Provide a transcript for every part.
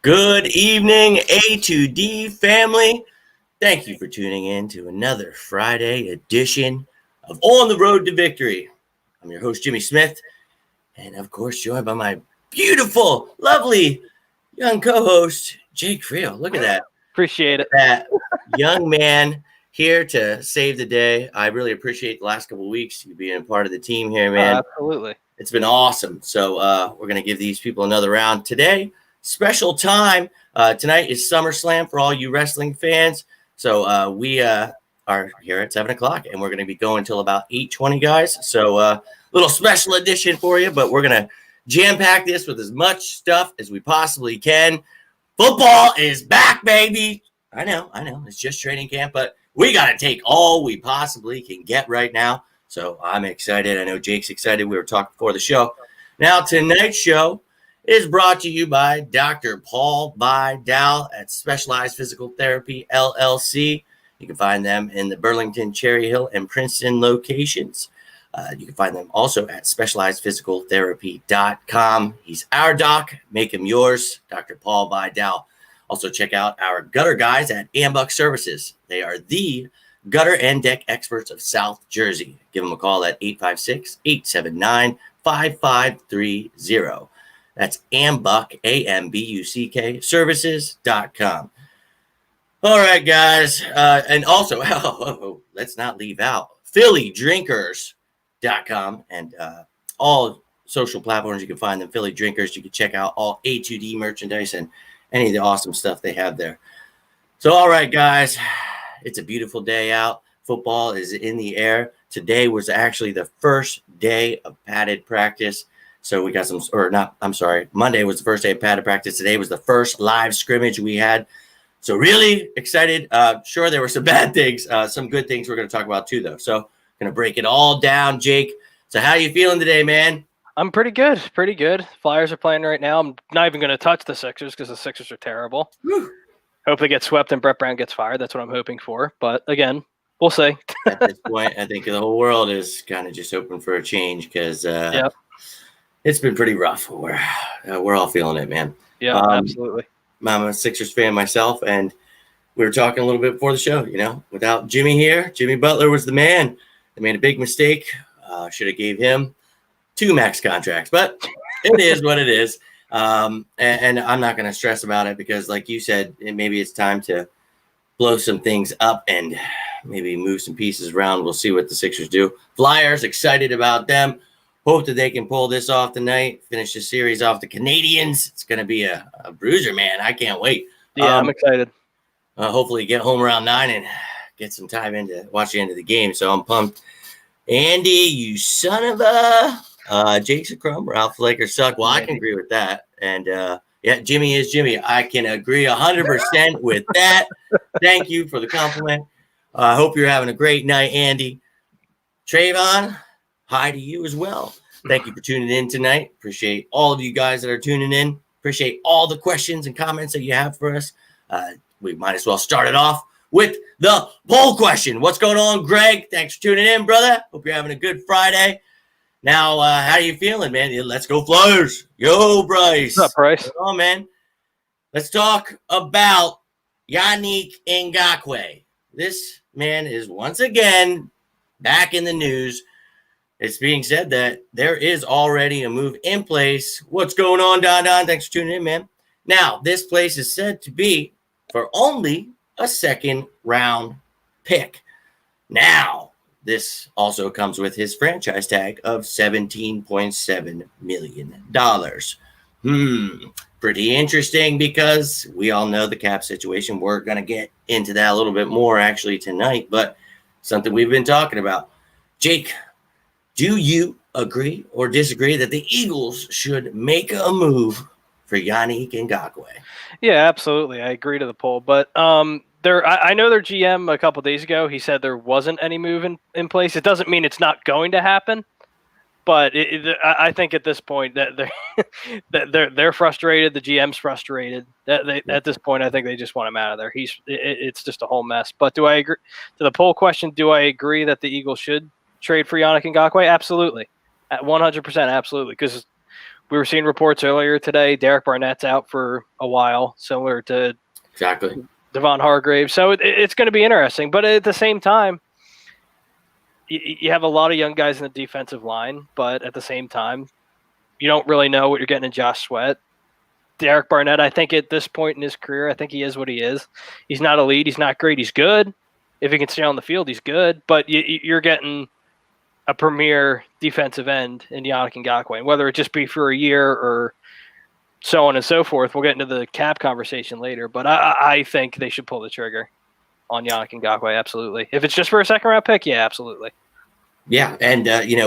Good evening, A2D family. Thank you for tuning in to another Friday edition of On the Road to Victory. I'm your host, Jimmy Smith, and of course, joined by my beautiful, lovely young co-host, Jake Frio. Look at that. Appreciate it. That young man here to save the day. I really appreciate the last couple of weeks you being a part of the team here, man. Absolutely. It's been awesome. So we're going to give these people another round today. Special time. Tonight is SummerSlam for all you wrestling fans. So we are here at 7 o'clock, and we're going to be going until about 8:20, guys. So little special edition for you, but we're going to jam-pack this with as much stuff as we possibly can. Football is back, baby. I know. It's just training camp, but we got to take all we possibly can get right now. So I'm excited. I know Jake's excited. We were talking before the show. Now, tonight's show is brought to you by Dr. Paul Bydal at Specialized Physical Therapy, LLC. You can find them in the Burlington, Cherry Hill, and Princeton locations. You can find them also at specializedphysicaltherapy.com. He's our doc. Make him yours, Dr. Paul Bydal. Also, check out our gutter guys at Ambuck Services. They are the gutter and deck experts of South Jersey. Give them a call at 856-879-5530. That's Ambuck, AMBUCK, services.com. All right, guys. And also, let's not leave out PhillyDrinkers.com and all social platforms. You can find them, Philly Drinkers. You can check out all A2D merchandise and any of the awesome stuff they have there. So, all right, guys. It's a beautiful day out. Football is in the air. Today was actually the first day of padded practice. So we got Monday was the first day of padded practice. Today was the first live scrimmage we had. So really excited. Sure, there were some bad things, some good things we're going to talk about too, though. So going to break it all down, Jake. So how are you feeling today, man? I'm pretty good. Flyers are playing right now. I'm not even going to touch the Sixers because the Sixers are terrible. Whew. Hope they get swept and Brett Brown gets fired. That's what I'm hoping for. But again, we'll see. At this point, I think the whole world is kind of just hoping for a change because it's been pretty rough. We're all feeling it, man. Yeah, absolutely. I'm a Sixers fan myself, and we were talking a little bit before the show. You know, without Jimmy here, Jimmy Butler was the man. They made a big mistake. Should have gave him 2 max contracts, but it is what it is. And I'm not going to stress about it because, like you said, maybe it's time to blow some things up and maybe move some pieces around. We'll see what the Sixers do. Flyers, excited about them. Hope that they can pull this off tonight, finish the series off the Canadians. It's going to be a bruiser, man. I can't wait. Yeah, I'm excited. Hopefully get home around 9 and get some time in to watch the end of the game. So I'm pumped. Andy, you son of a... Jake's a crumb. Ralph Lakers suck. Well, I can agree with that. And Jimmy is Jimmy. I can agree 100% with that. Thank you for the compliment. I hope you're having a great night, Andy. Trayvon, hi to you as well. Thank you for tuning in tonight. Appreciate all of you guys that are tuning in. Appreciate all the questions and comments that you have for us. We might as well start it off with the poll question. What's going on, Greg? Thanks for tuning in, brother. Hope you're having a good Friday. Now, how are you feeling, man? Let's go Flyers. Yo, Bryce. What's up, Bryce? Come on, man. Let's talk about Yannick Ngakoue. This man is once again back in the news. It's being said that there is already a move in place. What's going on, Don? Thanks for tuning in, man. Now, this place is said to be for only a second-round pick. Now, this also comes with his franchise tag of $17.7 million. Pretty interesting because we all know the cap situation. We're going to get into that a little bit more actually tonight, but something we've been talking about. Jake, do you agree or disagree that the Eagles should make a move for Yannick Ngakoue? Yeah, absolutely. I agree to the poll, but I know their GM a couple days ago, he said there wasn't any move in place. It doesn't mean it's not going to happen, but I think at this point that they're frustrated. The GM's frustrated. At this point, I think they just want him out of there. It's just a whole mess. But do I agree to the poll question? Do I agree that the Eagles should trade for Yannick Ngakoue? Absolutely, at 100%, absolutely. Because we were seeing reports earlier today. Derek Barnett's out for a while, similar to Exactly. Devon Hargrave. So it's going to be interesting. But at the same time, you have a lot of young guys in the defensive line, but at the same time, you don't really know what you're getting in Josh Sweat. Derek Barnett, I think at this point in his career, I think he is what he is. He's not elite. He's not great. He's good. If he can stay on the field, he's good. But you're getting a premier defensive end in Yannick Ngakoue. And whether it just be for a year or so on and so forth, we'll get into the cap conversation later. But I think they should pull the trigger on Yannick Ngakoue, absolutely. If it's just for a second-round pick, yeah, absolutely. Yeah, and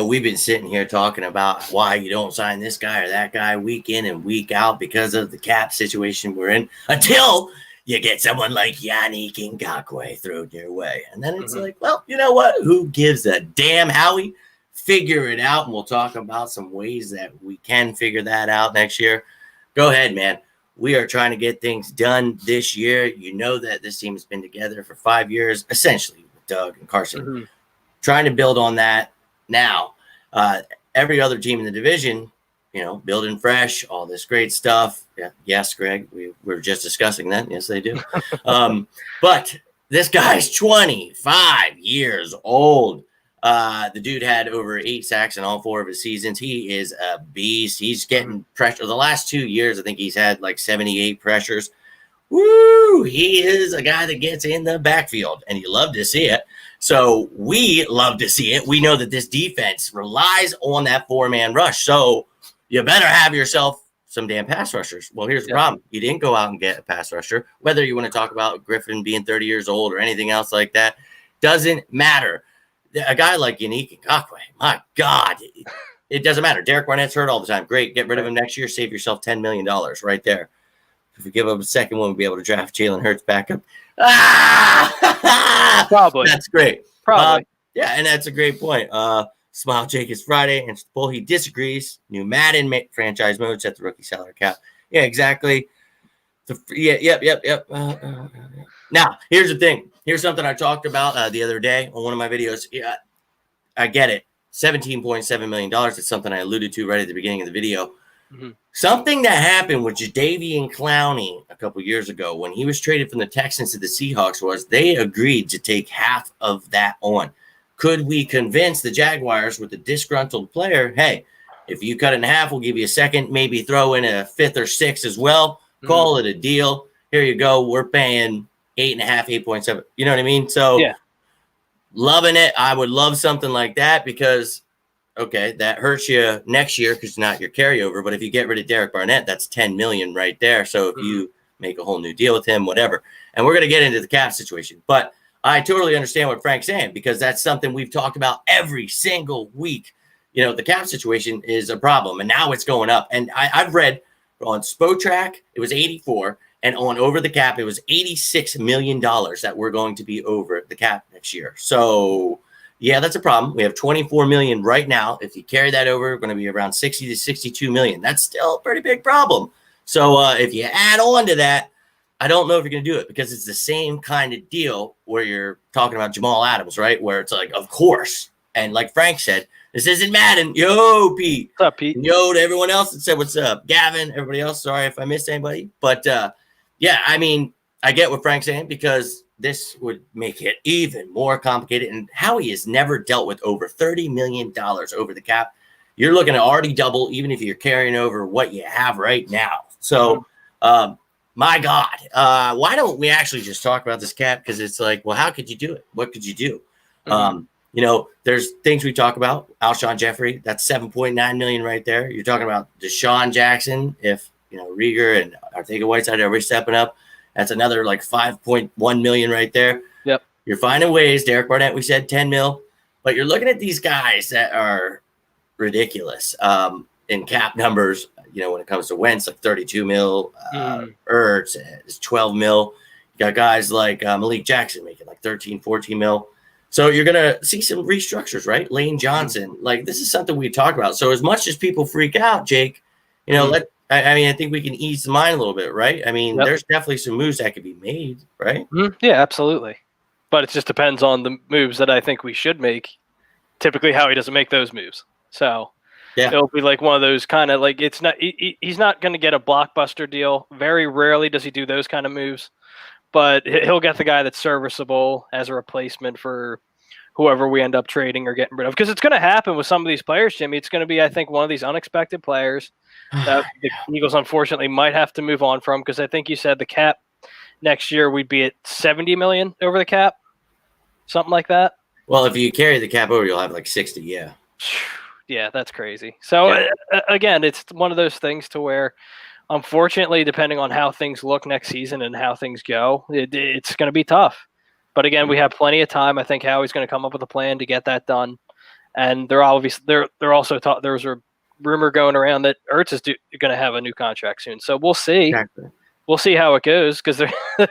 we've been sitting here talking about why you don't sign this guy or that guy week in and week out because of the cap situation we're in until you get someone like Yannick Ngakoue thrown your way. And then it's like, well, you know what? Who gives a damn, Howie? Figure it out, and we'll talk about some ways that we can figure that out next year. Go ahead, man. We are trying to get things done this year. You know that this team has been together for 5 years, essentially, with Doug and Carson. Trying to build on that now. Every other team in the division, building fresh, all this great stuff. Yeah, yes, Greg, we were just discussing that. Yes, they do. But this guy's 25 years old. The dude had over 8 sacks in all 4 of his seasons. He is a beast. He's getting pressure. The last 2 years, I think he's had like 78 pressures. Woo! He is a guy that gets in the backfield, and you love to see it. So we love to see it. We know that this defense relies on that 4-man rush. So you better have yourself some damn pass rushers. Well, here's the problem. You didn't go out and get a pass rusher. Whether you want to talk about Griffin being 30 years old or anything else like that, doesn't matter. A guy like Yannick Ngakoue, my God, it doesn't matter. Derek Barnett's hurt all the time. Great. Get rid of him next year. Save yourself $10 million right there. If we give up a second one, we'll be able to draft Jalen Hurts back up. Probably. That's great. Probably. Yeah, and that's a great point. Smile Jake is Friday, and Bull, he disagrees. New Madden franchise mode, set the rookie salary cap. Yeah, exactly. Yep. Now, here's the thing. Here's something I talked about the other day on one of my videos. Yeah, I get it. $17.7 million. It's something I alluded to right at the beginning of the video. Something that happened with Jadeveon Clowney a couple years ago when he was traded from the Texans to the Seahawks was they agreed to take half of that on. Could we convince the Jaguars with the disgruntled player, hey, if you cut it in half, we'll give you a second, maybe throw in a 5th or 6th as well. Call it a deal. Here you go. We're paying 8.5, 8.7. You know what I mean? So loving it. I would love something like that because okay, that hurts you next year because it's not your carryover. But if you get rid of Derek Barnett, that's $10 million right there. So if you make a whole new deal with him, whatever. And we're going to get into the cap situation. But I totally understand what Frank's saying because that's something we've talked about every single week. The cap situation is a problem, and now it's going up. And I've read on Spotrac, it was 84, and on Over the Cap, it was $86 million that we're going to be over the cap next year. So yeah, that's a problem. We have 24 million right now. If you carry that over, we're going to be around 60 to 62 million. That's still a pretty big problem. So if you add on to that, I don't know if you're going to do it because it's the same kind of deal where you're talking about Jamal Adams, right? Where it's like, of course. And like Frank said, this isn't Madden. Yo, Pete. What's up, Pete? Yo to everyone else that said, what's up? Gavin, everybody else. Sorry if I missed anybody. But yeah, I mean, I get what Frank's saying because this would make it even more complicated. And Howie has never dealt with over $30 million over the cap. You're looking at already double, even if you're carrying over what you have right now. So, my God, why don't we actually just talk about this cap? Because it's like, well, how could you do it? What could you do? There's things we talk about. Alshon Jeffrey, that's $7.9 million right there. You're talking about Deshaun Jackson. If, Rieger and Arcega-Whiteside are stepping up, that's another like $5.1 million right there. Yep. You're finding ways. Derek Barnett, we said 10 mil, but you're looking at these guys that are ridiculous in cap numbers. When it comes to Wentz, like 32 mil, Ertz is 12 mil. You got guys like Malik Jackson making like 13, 14 mil. So you're going to see some restructures, right? Lane Johnson, like this is something we talk about. So as much as people freak out, Jake, I think we can ease the mind a little bit, right? I mean, there's definitely some moves that could be made, right? Yeah, absolutely. But it just depends on the moves that I think we should make. Typically, Howie doesn't make those moves. So Yeah. It'll be like one of those kind of like it's not he's not going to get a blockbuster deal. Very rarely does he do those kind of moves, but he'll get the guy that's serviceable as a replacement for whoever we end up trading or getting rid of. Because it's going to happen with some of these players, Jimmy. It's going to be, I think, one of these unexpected players that the Eagles unfortunately might have to move on from. Because I think you said the cap next year we'd be at 70 million over the cap, something like that. Well, if you carry the cap over, you'll have like 60. Yeah. Yeah, that's crazy. So Yeah. again, it's one of those things to where, unfortunately, depending on how things look next season and how things go, it's going to be tough. But again, we have plenty of time. I think Howie's going to come up with a plan to get that done. And they're obviously they're also there's a rumor going around that Ertz is going to have a new contract soon. So we'll see. Exactly. We'll see how it goes because they're going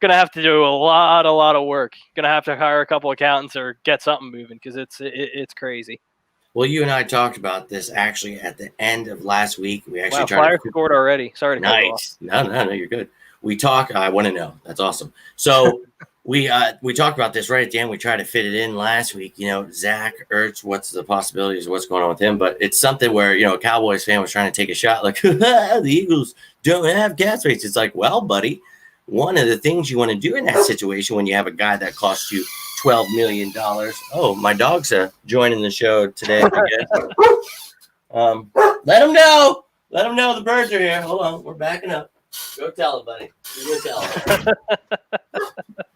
to have to do a lot of work. Going to have to hire a couple accountants or get something moving because it's crazy. Well, you and I talked about this actually at the end of last week. We actually tried Flyers scored already. Sorry to cut you off. Nice. No, you're good. We talk. I want to know. That's awesome. So we talked about this right at the end. We tried to fit it in last week. You know, Zach Ertz. What's the possibilities? What's going on with him? But it's something where a Cowboys fan was trying to take a shot. Like the Eagles don't have cap space. It's like, well, buddy, one of the things you want to do in that situation when you have a guy that costs you $12 million. Oh, my dog's joining the show today. I guess. Let him know. Let him know the birds are here. Hold on, we're backing up. Go tell him, buddy. Go tell him.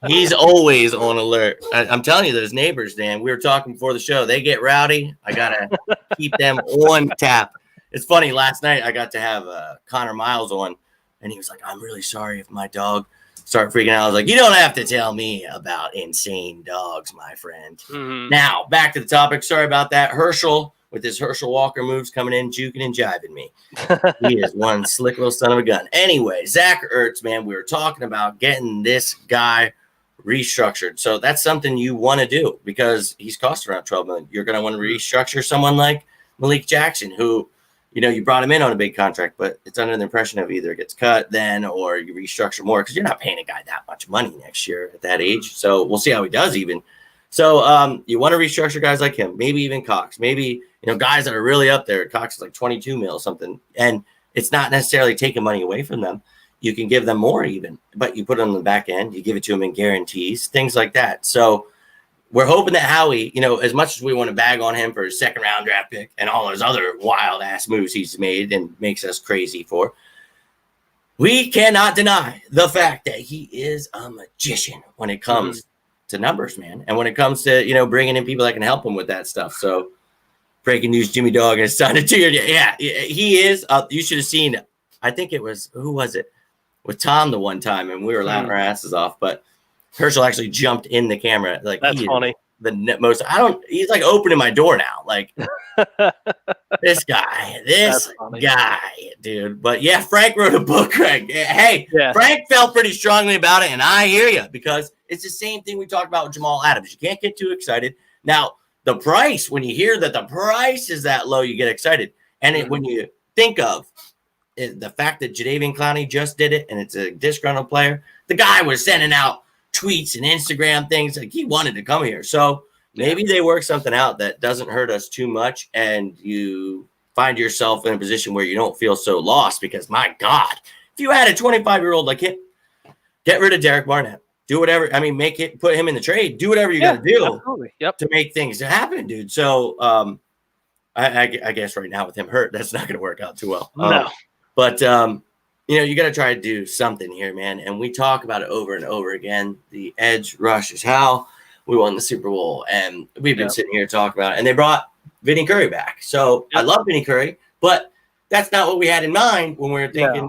He's always on alert. I'm telling you, those neighbors, Dan. We were talking before the show. They get rowdy. I gotta keep them on tap. It's funny. Last night I got to have Connor Miles on, and he was like, "I'm really sorry if my dog." Start freaking out. I was like, you don't have to tell me about insane dogs, my friend. Mm-hmm. Now, back to the topic. Sorry about that. Herschel, with his Herschel Walker moves coming in, juking and jiving me. He is one slick little son of a gun. Anyway, Zach Ertz, man, we were talking about getting this guy restructured. So that's something you want to do because he's cost around $12 million. You're going to want to restructure someone like Malik Jackson, who you brought him in on a big contract, but it's under the impression of either gets cut then or you restructure more because you're not paying a guy that much money next year at that age. So we'll see how he does even. So you want to restructure guys like him, maybe even Cox, maybe, guys that are really up there. Cox is like 22 mil something. And it's not necessarily taking money away from them. You can give them more even, but you put it on the back end, you give it to them in guarantees, things like that. So we're hoping that Howie, as much as we want to bag on him for his second round draft pick and all those other wild ass moves he's made and makes us crazy for, we cannot deny the fact that he is a magician when it comes to numbers, man. And when it comes to, bringing in people that can help him with that stuff. So breaking news, Jimmy Dog has signed a 2-year. Yeah, he is. You should have seen, I think it was, who was it? With Tom the one time, and we were laughing our asses off, but Herschel actually jumped in the camera. Like that's funny. The most. He's like opening my door now. Like this guy, dude. But yeah, Frank wrote a book, Craig. Hey, yeah. Frank felt pretty strongly about it, and I hear you because it's the same thing we talked about with Jamal Adams. You can't get too excited. Now, the price, when you hear that the price is that low, you get excited. And when you think of the fact that Jadeveon Clowney just did it, and it's a disgruntled player, the guy was sending out tweets and Instagram things like he wanted to come here. So maybe they work something out that doesn't hurt us too much, and you find yourself in a position where you don't feel so lost because, my God, if you had a 25-year-old like him, get rid of Derek Barnett. Do whatever. I mean, put him in the trade. Do whatever you got to do to make things happen, dude. So I guess right now with him hurt, that's not going to work out too well. No. But you got to try to do something here, man. And we talk about it over and over again. The edge rush is how we won the Super Bowl. And we've been sitting here talking about it. And they brought Vinny Curry back. So I love Vinny Curry, but that's not what we had in mind when we were thinking,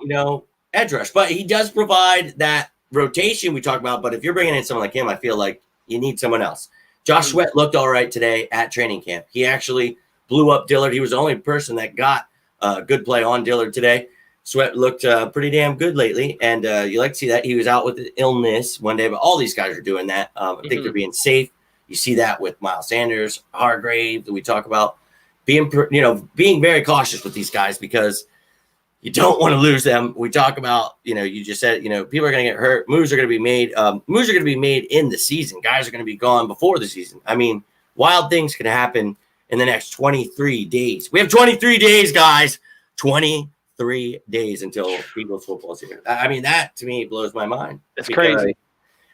edge rush. But he does provide that rotation we talk about. But if you're bringing in someone like him, I feel like you need someone else. Josh Sweat looked all right today at training camp. He actually blew up Dillard. He was the only person that got a good play on Dillard today. Sweat looked pretty damn good lately, and you like to see that. He was out with an illness one day, but all these guys are doing that. I think they're being safe. You see that with Miles Sanders, Hargrave, that we talk about being very cautious with these guys because you don't want to lose them. We talk about, you just said, people are going to get hurt. Moves are going to be made. Moves are going to be made in the season. Guys are going to be gone before the season. I mean, wild things can happen in the next 23 days. We have 23 days, guys. 23 days until Eagles football's here. I mean, that to me blows my mind. It's crazy.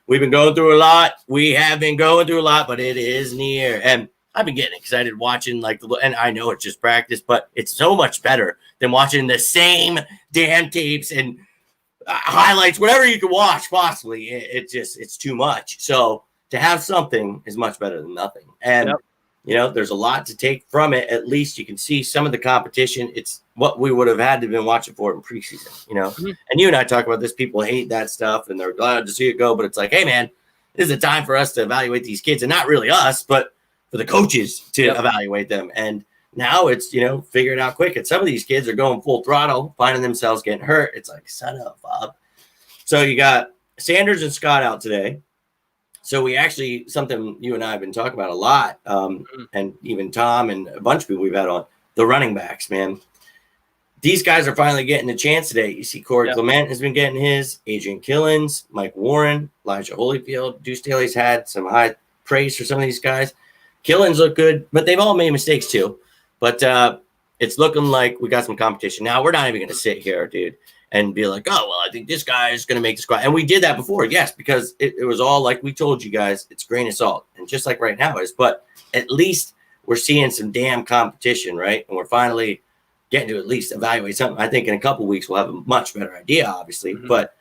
We've been going through a lot. We have been going through a lot, but it is near. And I've been getting excited watching and I know it's just practice, but it's so much better than watching the same damn tapes and highlights, whatever you can watch possibly. It's too much. So to have something is much better than nothing. And there's a lot to take from it. At least you can see some of the competition. It's what we would have had to have been watching for in preseason, And you and I talk about this. People hate that stuff and they're glad to see it go. But it's like, hey, man, this is a time for us to evaluate these kids, and not really us, but for the coaches to evaluate them. And now it's, figure it out quick. And some of these kids are going full throttle, finding themselves getting hurt. It's like, son of Bob. So you got Sanders and Scott out today. So we actually, something you and I have been talking about a lot, and even Tom and a bunch of people we've had on, the running backs, man. These guys are finally getting a chance today. You see Corey Clement has been getting his, Adrian Killens, Mike Warren, Elijah Holyfield. Deuce Staley's had some high praise for some of these guys. Killens look good, but they've all made mistakes too. But it's looking like we got some competition. Now, we're not even going to sit here, dude, and be like, oh, well, I think this guy is going to make the squad. And we did that before, yes, because it was all like we told you guys, it's grain of salt. And just like right now it is. But at least we're seeing some damn competition, right? And we're finally getting to at least evaluate something. I think in a couple of weeks we'll have a much better idea, obviously. But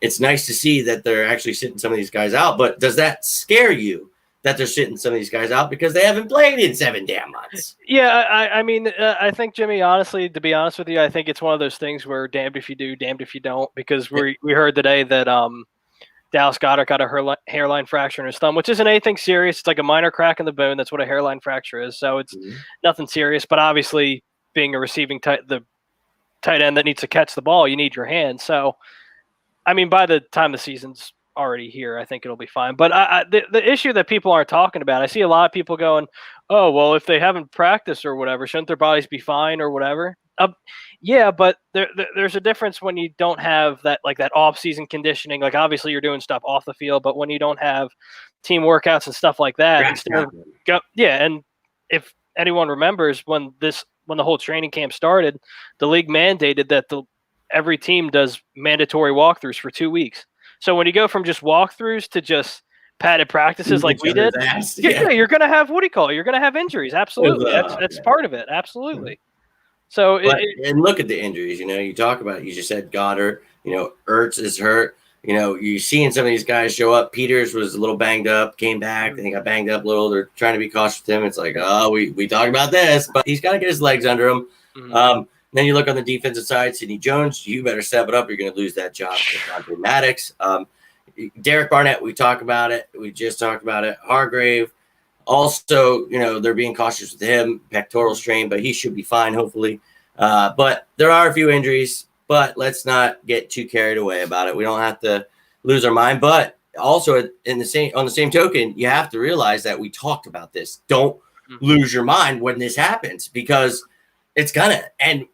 it's nice to see that they're actually sitting some of these guys out. But does that scare you that they're sitting some of these guys out because they haven't played in 7 damn months? Yeah, I mean, I think, Jimmy, honestly, to be honest with you, I think it's one of those things where damned if you do, damned if you don't, because we heard today that Dallas Goedert got a hairline fracture in his thumb, which isn't anything serious. It's like a minor crack in the bone. That's what a hairline fracture is. So it's nothing serious. But obviously, being a receiving the tight end that needs to catch the ball, you need your hand. So, I mean, by the time the season's already here, I think it'll be fine. But the issue that people aren't talking about, I see a lot of people going, oh, well, if they haven't practiced or whatever, shouldn't their bodies be fine or whatever? Yeah, but there's a difference when you don't have that off-season conditioning. Like, obviously, you're doing stuff off the field, but when you don't have team workouts and stuff like that, and if anyone remembers when the whole training camp started, the league mandated that every team does mandatory walkthroughs for 2 weeks. So when you go from just walkthroughs to just padded practices like we did, you're going to have, what do you call it? You're going to have injuries. Absolutely. That's part of it. Absolutely. So and look at the injuries. You talk about it. You just said Goddard. Ertz is hurt. You're seeing some of these guys show up. Peters was a little banged up, came back, and he got banged up a little. They're trying to be cautious with him. It's like, oh, we talk about this, but he's got to get his legs under him. Then you look on the defensive side, Sidney Jones, you better step it up. You're going to lose that job to Dante Maddox. Derek Barnett, we talk about it. We just talked about it. Hargrave. Also, they're being cautious with him, pectoral strain, but he should be fine, hopefully. But there are a few injuries, but let's not get too carried away about it. We don't have to lose our mind. But also on the same token, you have to realize that we talked about this. Don't lose your mind when this happens, because it's gonna. And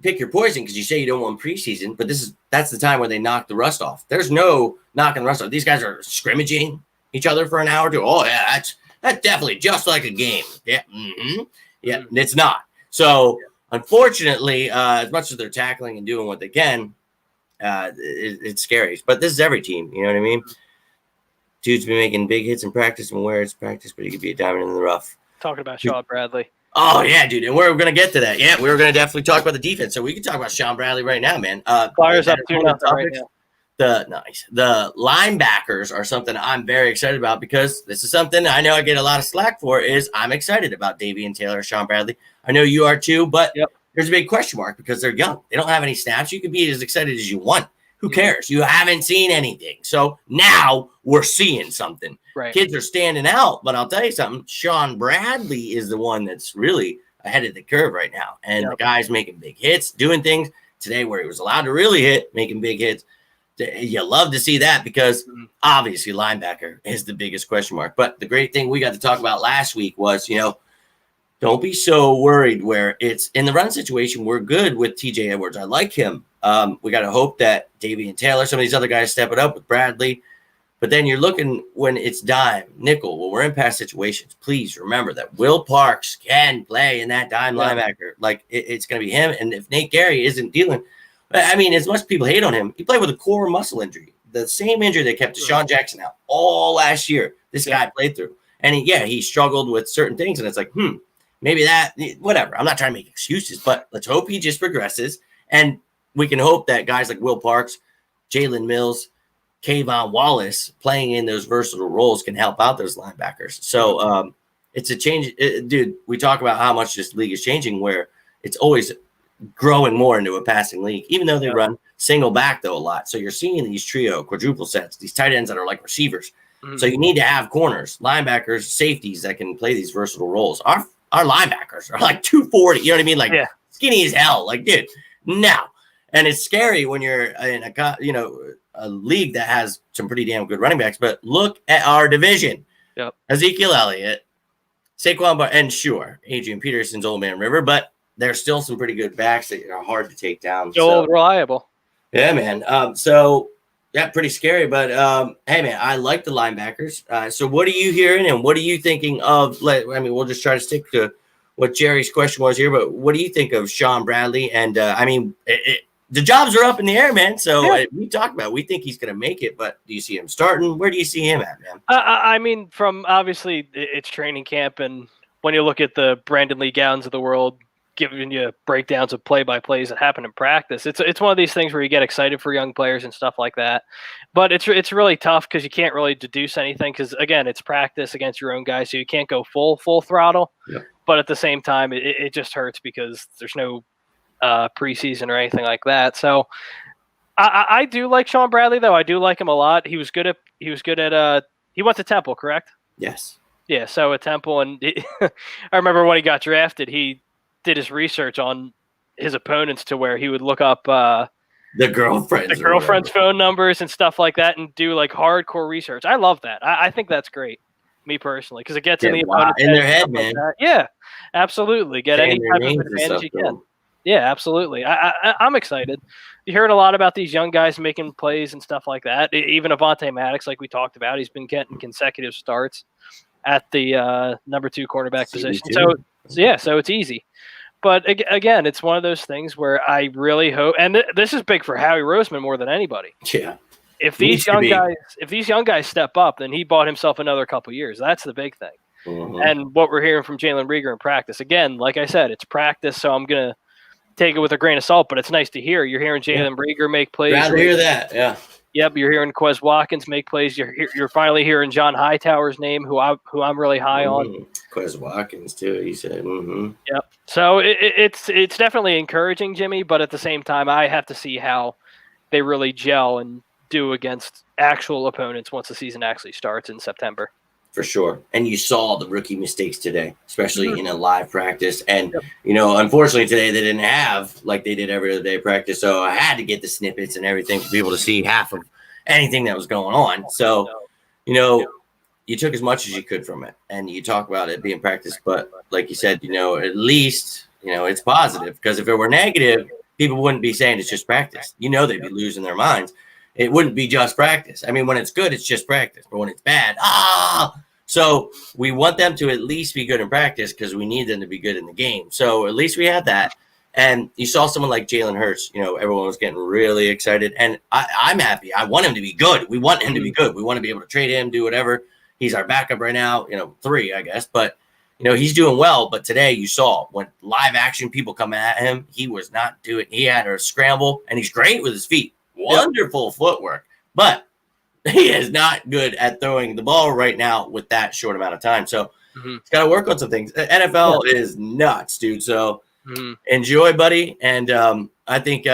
pick your poison, because you say you don't want preseason, but that's the time where they knock the rust off. There's no knocking the rust off. These guys are scrimmaging each other for an hour or two. Oh yeah, that's definitely just like a game. Yeah, it's not. So unfortunately, as much as they're tackling and doing what they can, it's scary. But this is every team. You know what I mean? Dude's been making big hits in practice, and where it's practice, but he could be a diamond in the rough. Talking about Shawn Bradley. Oh, yeah, dude. And we're going to get to that. Yeah, we're going to definitely talk about the defense. So we can talk about Shawn Bradley right now, man. Flyers up 2-0 right now. The linebackers are something I'm very excited about, because this is something I know I get a lot of slack for. Is I'm excited about Davian Taylor, Shawn Bradley. I know you are too, but there's a big question mark because they're young. They don't have any snaps. You can be as excited as you want. Who cares? You haven't seen anything. So now we're seeing something. Right. Kids are standing out, but I'll tell you something. Shawn Bradley is the one that's really ahead of the curve right now. And the guy's making big hits, doing things today where he was allowed to really hit, making big hits. You love to see that, because obviously linebacker is the biggest question mark. But the great thing we got to talk about last week was, don't be so worried where it's in the run situation. We're good with TJ Edwards. I like him. We got to hope that Davian Taylor, some of these other guys step it up with Bradley. But then you're looking when it's dime, nickel, when we're in pass situations, please remember that Will Parks can play in that dime linebacker. Like it's going to be him. And if Nate Gary isn't dealing, I mean, as much as people hate on him, he played with a core muscle injury, the same injury that kept Deshaun Jackson out all last year. This guy played through. And he struggled with certain things. And it's like, maybe that, whatever. I'm not trying to make excuses, but let's hope he just progresses. And we can hope that guys like Will Parks, Jalen Mills, Kayvon Wallace playing in those versatile roles can help out those linebackers. So it's a change. Dude, we talk about how much this league is changing where it's always growing more into a passing league, even though they run single back, though, a lot. So you're seeing these trio, quadruple sets, these tight ends that are like receivers. So you need to have corners, linebackers, safeties that can play these versatile roles. Our linebackers are like 240. You know what I mean? Like skinny as hell. Like, dude, no. And it's scary when you're in a league that has some pretty damn good running backs. But look at our division. Yep. Ezekiel Elliott, Saquon Bar, and sure, Adrian Peterson's Old Man River, but there's still some pretty good backs that are hard to take down. Still reliable. Yeah, man. So pretty scary. But hey, man, I like the linebackers. So what are you hearing, and what are you thinking of? We'll just try to stick to what Jerry's question was here. But what do you think of Sean Bradley? And the jobs are up in the air, man. So we talked about it. We think he's going to make it, but do you see him starting? Where do you see him at, man? I mean, from obviously it's training camp, and when you look at the Brandon Lee Gowns of the world giving you breakdowns of play-by-plays that happen in practice, it's one of these things where you get excited for young players and stuff like that. But it's really tough because you can't really deduce anything because, again, it's practice against your own guys, so you can't go full throttle. Yeah. But at the same time, it just hurts because there's no preseason or anything like that. So I do like Sean Bradley, though. I do like him a lot. He went to Temple, correct? Yes. Yeah, so at Temple, and I remember when he got drafted, he did his research on his opponents to where he would look up the girlfriend's phone numbers and stuff like that and do like hardcore research. I love that. I think that's great, me personally, because it gets in the opponent's in their head, man. Like yeah, absolutely. Get any type of advantage you can. Yeah, absolutely. I'm excited. You heard a lot about these young guys making plays and stuff like that. Even Avonte Maddox, like we talked about, he's been getting consecutive starts at the number 2 quarterback position. So it's easy. But again, it's one of those things where I really hope, and this is big for Howie Roseman more than anybody. Yeah. If these young guys step up, then he bought himself another couple years. That's the big thing. Mm-hmm. And what we're hearing from Jalen Reagor in practice, again, like I said, it's practice, so I'm gonna take it with a grain of salt. But it's nice to hear. You're hearing Jalen Reagor make plays. Rather hear that, yeah. Yep, you're hearing Quez Watkins make plays. You're finally hearing John Hightower's name, who I'm really high on. Quez Watkins too. He said. Mm-hmm. Yep. So it's definitely encouraging, Jimmy. But at the same time, I have to see how they really gel and do against actual opponents once the season actually starts in September. For sure. And you saw the rookie mistakes today, especially in a live practice. And, unfortunately today they didn't have like they did every other day practice. So I had to get the snippets and everything for people to see half of anything that was going on. So, you took as much as you could from it and you talk about it being practice. But like you said, at least, it's positive because if it were negative, people wouldn't be saying it's just practice. They'd be losing their minds. It wouldn't be just practice. I mean, when it's good, it's just practice. But when it's bad, So we want them to at least be good in practice because we need them to be good in the game. So at least we had that. And you saw someone like Jalen Hurts, everyone was getting really excited. And I'm happy. I want him to be good. We want him to be good. We want to be able to trade him, do whatever. He's our backup right now, 3, I guess. But, he's doing well. But today you saw when live action people come at him, he was not doing – he had to scramble. And he's great with his feet. Wonderful footwork. But he is not good at throwing the ball right now with that short amount of time. So he's got to work on some things. NFL is nuts, dude. So enjoy, buddy. And I think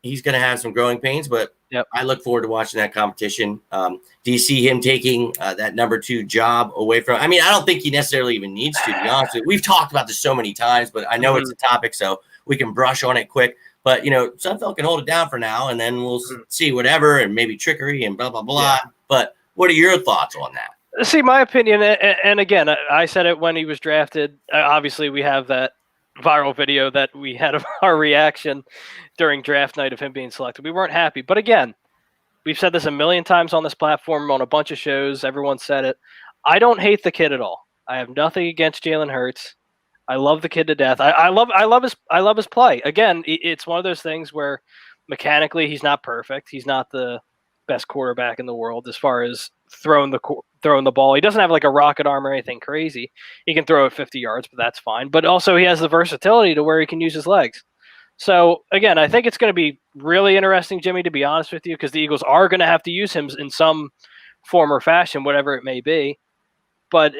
he's going to have some growing pains, but I look forward to watching that competition. Do you see him taking that number 2 job away from – I mean, I don't think he necessarily even needs to be honest with you. We've talked about this so many times, but I know it's a topic, so we can brush on it quick. But, Sudfeld can hold it down for now, and then we'll see whatever and maybe trickery and blah, blah, blah. Yeah. But what are your thoughts on that? See, my opinion, and again, I said it when he was drafted. Obviously, we have that viral video that we had of our reaction during draft night of him being selected. We weren't happy. But again, we've said this a million times on this platform, on a bunch of shows. Everyone said it. I don't hate the kid at all. I have nothing against Jalen Hurts. I love the kid to death. I love his play. Again, it's one of those things where mechanically he's not perfect. He's not the best quarterback in the world as far as throwing the ball. He doesn't have like a rocket arm or anything crazy. He can throw it 50 yards, but that's fine. But also he has the versatility to where he can use his legs. So again, I think it's going to be really interesting, Jimmy, to be honest with you, because the Eagles are going to have to use him in some form or fashion, whatever it may be. But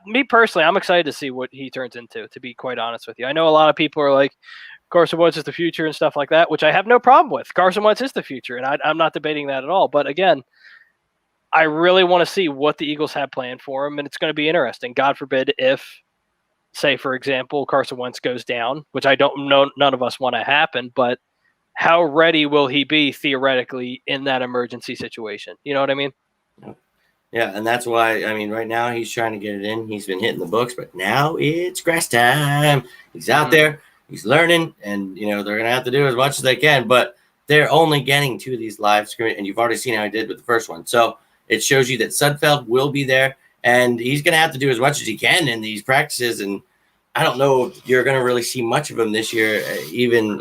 me personally, I'm excited to see what he turns into, to be quite honest with you. I know a lot of people are like, Carson Wentz is the future and stuff like that, which I have no problem with. Carson Wentz is the future, and I'm not debating that at all. But again, I really want to see what the Eagles have planned for him, and it's going to be interesting. God forbid if, say, for example, Carson Wentz goes down, which I don't know, none of us want to happen, but how ready will he be theoretically in that emergency situation? You know what I mean? Yeah, and that's why, I mean, right now he's trying to get it in. He's been hitting the books, but now it's grass time. He's out there, he's learning, and, they're going to have to do as much as they can, but they're only getting to these live screens, and you've already seen how he did with the first one. So it shows you that Sudfeld will be there, and he's going to have to do as much as he can in these practices, and I don't know if you're going to really see much of him this year, even,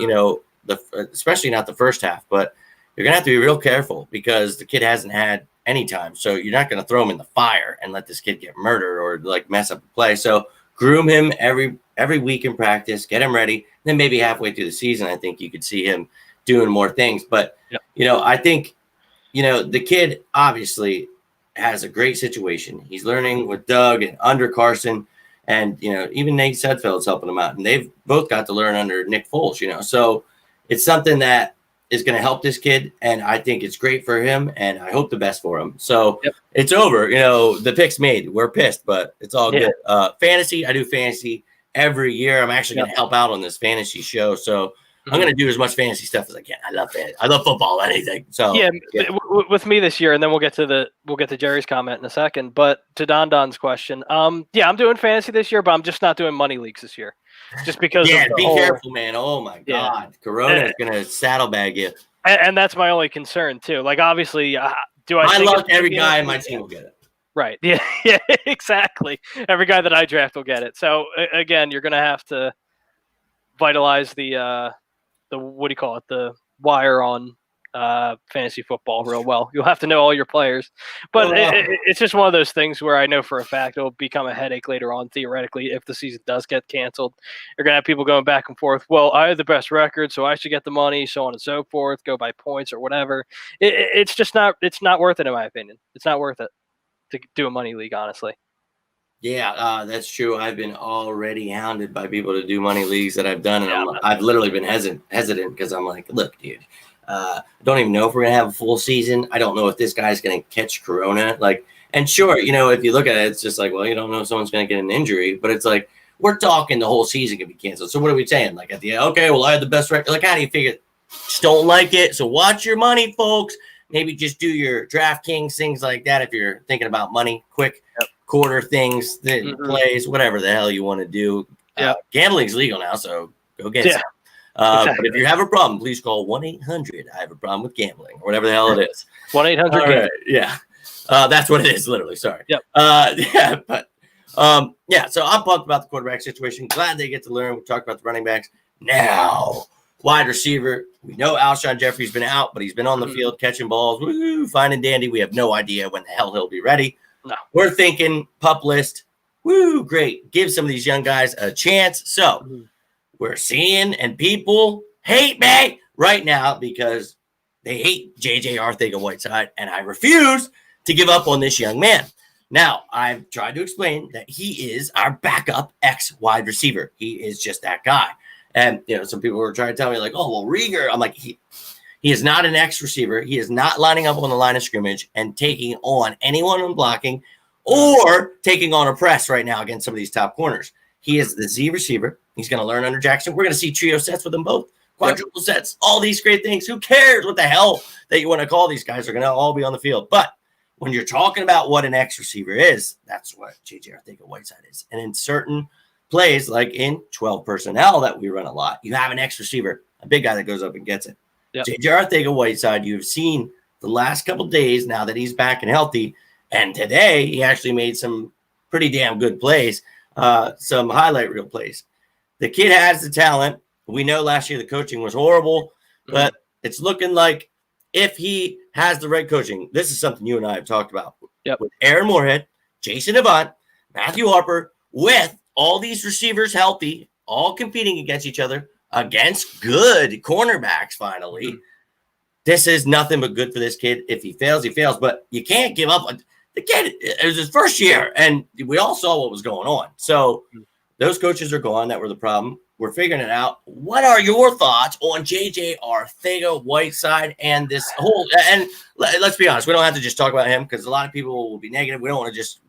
especially not the first half, but you're going to have to be real careful because the kid hasn't had any time. So you're not going to throw him in the fire and let this kid get murdered or like mess up the play. So groom him every week in practice, get him ready. Then maybe halfway through the season, I think you could see him doing more things. But, I think, the kid obviously has a great situation. He's learning with Doug and under Carson. And, even Nate Sudfeld's helping him out. And they've both got to learn under Nick Foles, So it's something that is going to help this kid. And I think it's great for him. And I hope the best for him. So It's over. The pick's made. We're pissed, but it's all good. Fantasy, I do fantasy every year. I'm actually going to help out on this fantasy show. So I'm going to do as much fantasy stuff as I can. I love fantasy. I love football, anything. So with me this year, and then we'll get to Jerry's comment in a second. But to Don's question, I'm doing fantasy this year, but I'm just not doing money leagues this year, just because. Be careful, man. Oh my God, Corona is going to saddlebag you. And that's my only concern too. Like obviously, do I? I love every guy in my team will get it. Right. Yeah. Yeah. Exactly. Every guy that I draft will get it. So again, you're going to have to vitalize the what do you call it? The wire on fantasy football real well. You'll have to know all your players, but it's just one of those things where I know for a fact it'll become a headache later on. Theoretically, if the season does get canceled, you're gonna have people going back and forth. Well, I have the best record, so I should get the money, so on and so forth. Go by points or whatever. It's just not. It's not worth it in my opinion. It's not worth it to do a money league, honestly. Yeah, that's true. I've been already hounded by people to do money leagues that I've done, and I've literally been hesitant because I'm like, look, dude, I don't even know if we're gonna have a full season. I don't know if this guy's gonna catch Corona. And sure, if you look at it, it's just like, well, you don't know if someone's gonna get an injury, but it's like we're talking the whole season can be canceled. So what are we saying? Like at the end, okay, well, I had the best record. Like, how do you figure? Just don't like it. So watch your money, folks. Maybe just do your DraftKings, things like that. If you're thinking about money, quick. Quarter things, plays, whatever the hell you want to do. Gambling's legal now, so go get some. Exactly. But if you have a problem, please call 1-800. I have a problem with gambling, or whatever the hell it is. 1-800. Right. Yeah, that's what it is. Literally, sorry. Yep. So I'm pumped about the quarterback situation. Glad they get to learn. We talked about the running backs. Now, wide receiver. We know Alshon Jeffrey's been out, but he's been on the field catching balls. Woo, fine and dandy. We have no idea when the hell he'll be ready. No. We're thinking pup list. Woo, great. Give some of these young guys a chance. So we're seeing, and people hate me right now because they hate J.J. Arthega-Whiteside, and I refuse to give up on this young man. Now, I've tried to explain that he is our backup ex-wide receiver. He is just that guy. And, some people were trying to tell me, like, oh, well, Rieger. I'm like, he is not an ex-receiver. He is not lining up on the line of scrimmage and taking on anyone on blocking or taking on a press right now against some of these top corners. He is the Z receiver. He's going to learn under Jackson. We're going to see trio sets with them both, quadruple sets, all these great things. Who cares what the hell that you want to call these guys? Are going to all be on the field. But when you're talking about what an ex-receiver is, that's what J.J. Arthega-Whiteside is. And in certain plays, like in 12 personnel that we run a lot, you have an ex-receiver, a big guy that goes up and gets it. Yep. J.J. Arthega-Whiteside, you've seen the last couple days now that he's back and healthy. And today he actually made some pretty damn good plays, some highlight reel plays. The kid has the talent. We know last year the coaching was horrible, but it's looking like if he has the right coaching, this is something you and I have talked about with Aaron Moorhead, Jason Avant, Matthew Harper, with all these receivers healthy, all competing against each other, against good cornerbacks finally. This is nothing but good for this kid. If he fails, he fails. But you can't give up. The kid, it was his first year, and we all saw what was going on. So those coaches are gone. That were the problem. We're figuring it out. What are your thoughts on J.J. Arcega-Whiteside and this whole – and let's be honest. We don't have to just talk about him because a lot of people will be negative. We don't want to just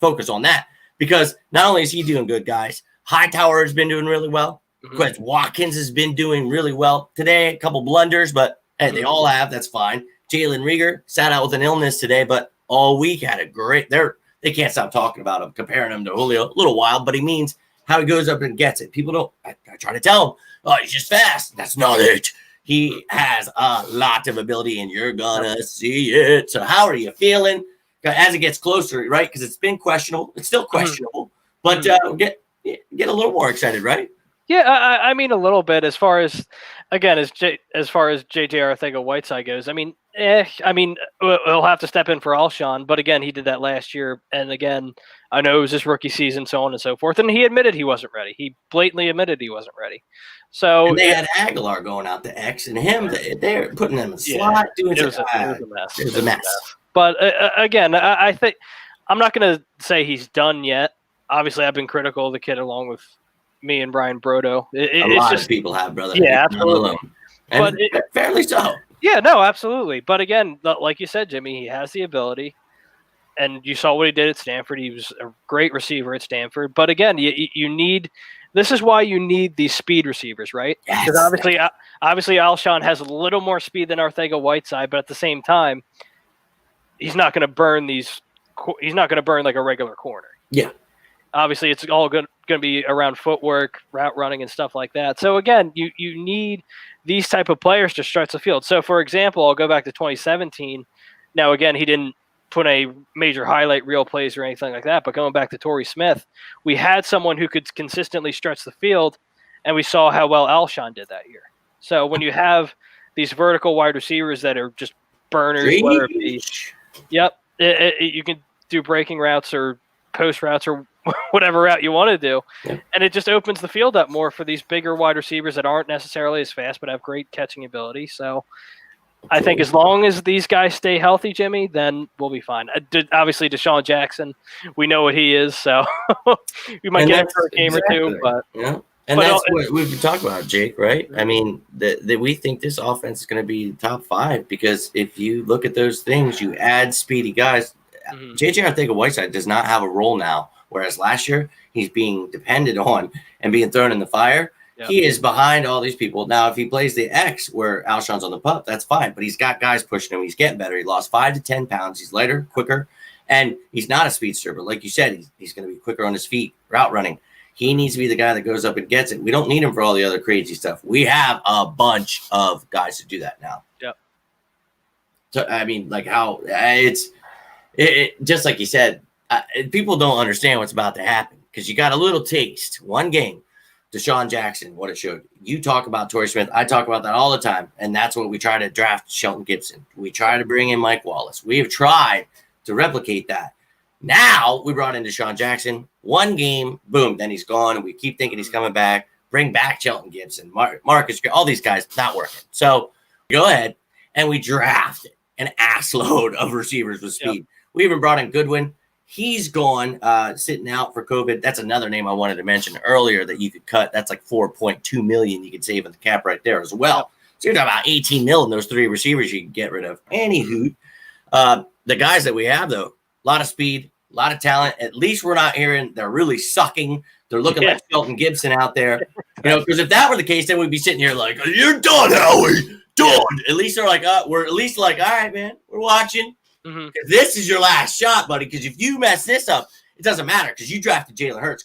focus on that because not only is he doing good, guys, Hightower has been doing really well. Quez Watkins has been doing really well. Today, a couple blunders, but hey, they all have. That's fine. Jalen Rieger sat out with an illness today, but all week had a great – they can't stop talking about him, comparing him to Julio. A little wild, but he means – how he goes up and gets it. People don't, I try to tell him, oh, he's just fast. That's not it. He has a lot of ability and you're going to see it. So how are you feeling as it gets closer, right? Because it's been questionable. It's still questionable, but get a little more excited, right? Yeah, I mean a little bit as far as, again, as far as J.J. Arcega-Whiteside goes. I mean, we'll have to step in for Alshon, but again, he did that last year, and again, I know it was his rookie season, so on and so forth, and he admitted he wasn't ready. He blatantly admitted he wasn't ready. So and they had Aguilar going out to X, and him, they're putting them in slot, doing it was a mess. It was a mess. But again, I think I'm not going to say he's done yet. Obviously, I've been critical of the kid along with me and Brian Brodo. A lot of people have, brother. Yeah, absolutely. But fairly so. Yeah, no, absolutely. But again, like you said, Jimmy, he has the ability. And you saw what he did at Stanford. He was a great receiver at Stanford. But again, you need – this is why you need these speed receivers, right? Yes. Because obviously Alshon has a little more speed than Arcega-Whiteside, but at the same time, he's not going to burn these – he's not going to burn like a regular corner. Yeah. Obviously, it's all going to be around footwork, route running, and stuff like that. So, again, you need these type of players to stretch the field. So, for example, I'll go back to 2017. Now, again, he didn't put a major highlight reel plays or anything like that, but going back to Torrey Smith, we had someone who could consistently stretch the field, and we saw how well Alshon did that year. So, when you have these vertical wide receivers that are just burners, whether it be, you can do breaking routes or post routes or whatever route you want to do. Yeah. And it just opens the field up more for these bigger wide receivers that aren't necessarily as fast, but have great catching ability. So I think as long as these guys stay healthy, Jimmy, then we'll be fine. Obviously, Deshaun Jackson, we know what he is. So we might get him for a game or two. But yeah. And that's what we've been talking about, Jake, right? I mean, we think this offense is going to be top 5 because if you look at those things, you add speedy guys. J.J. Arcega-Whiteside does not have a role now. Whereas last year, he's being depended on and being thrown in the fire. Yep. He is behind all these people. Now, if he plays the X where Alshon's on the pup, that's fine. But he's got guys pushing him. He's getting better. He lost 5 to 10 pounds. He's lighter, quicker. And he's not a speedster. But like you said, he's going to be quicker on his feet, route running. He needs to be the guy that goes up and gets it. We don't need him for all the other crazy stuff. We have a bunch of guys to do that now. Yep. So, I mean, like how it's just like you said, people don't understand what's about to happen because you got a little taste. One game, Deshaun Jackson, what it showed. You talk about Torrey Smith. I talk about that all the time, and that's what we try to draft Shelton Gibson. We try to bring in Mike Wallace. We have tried to replicate that. Now we brought in Deshaun Jackson. One game, boom, then he's gone, and we keep thinking he's coming back. Bring back Shelton Gibson, Marcus, all these guys, not working. So go ahead, and we draft an ass load of receivers with speed. Yep. We even brought in Goodwin. He's gone, sitting out for COVID. That's another name I wanted to mention earlier that you could cut. That's like $4.2 million you could save in the cap right there as well. So you're talking about $18 million, those 3 receivers you can get rid of. Anywho, the guys that we have, though, a lot of speed, a lot of talent. At least we're not hearing they're really sucking. They're looking like Shelton Gibson out there. You know, because if that were the case, then we'd be sitting here like, you're done, Howie. Done. At least they're like, we're at least like, all right, man, we're watching. Mm-hmm. This is your last shot, buddy. Because if you mess this up, it doesn't matter because you drafted Jalen Hurts.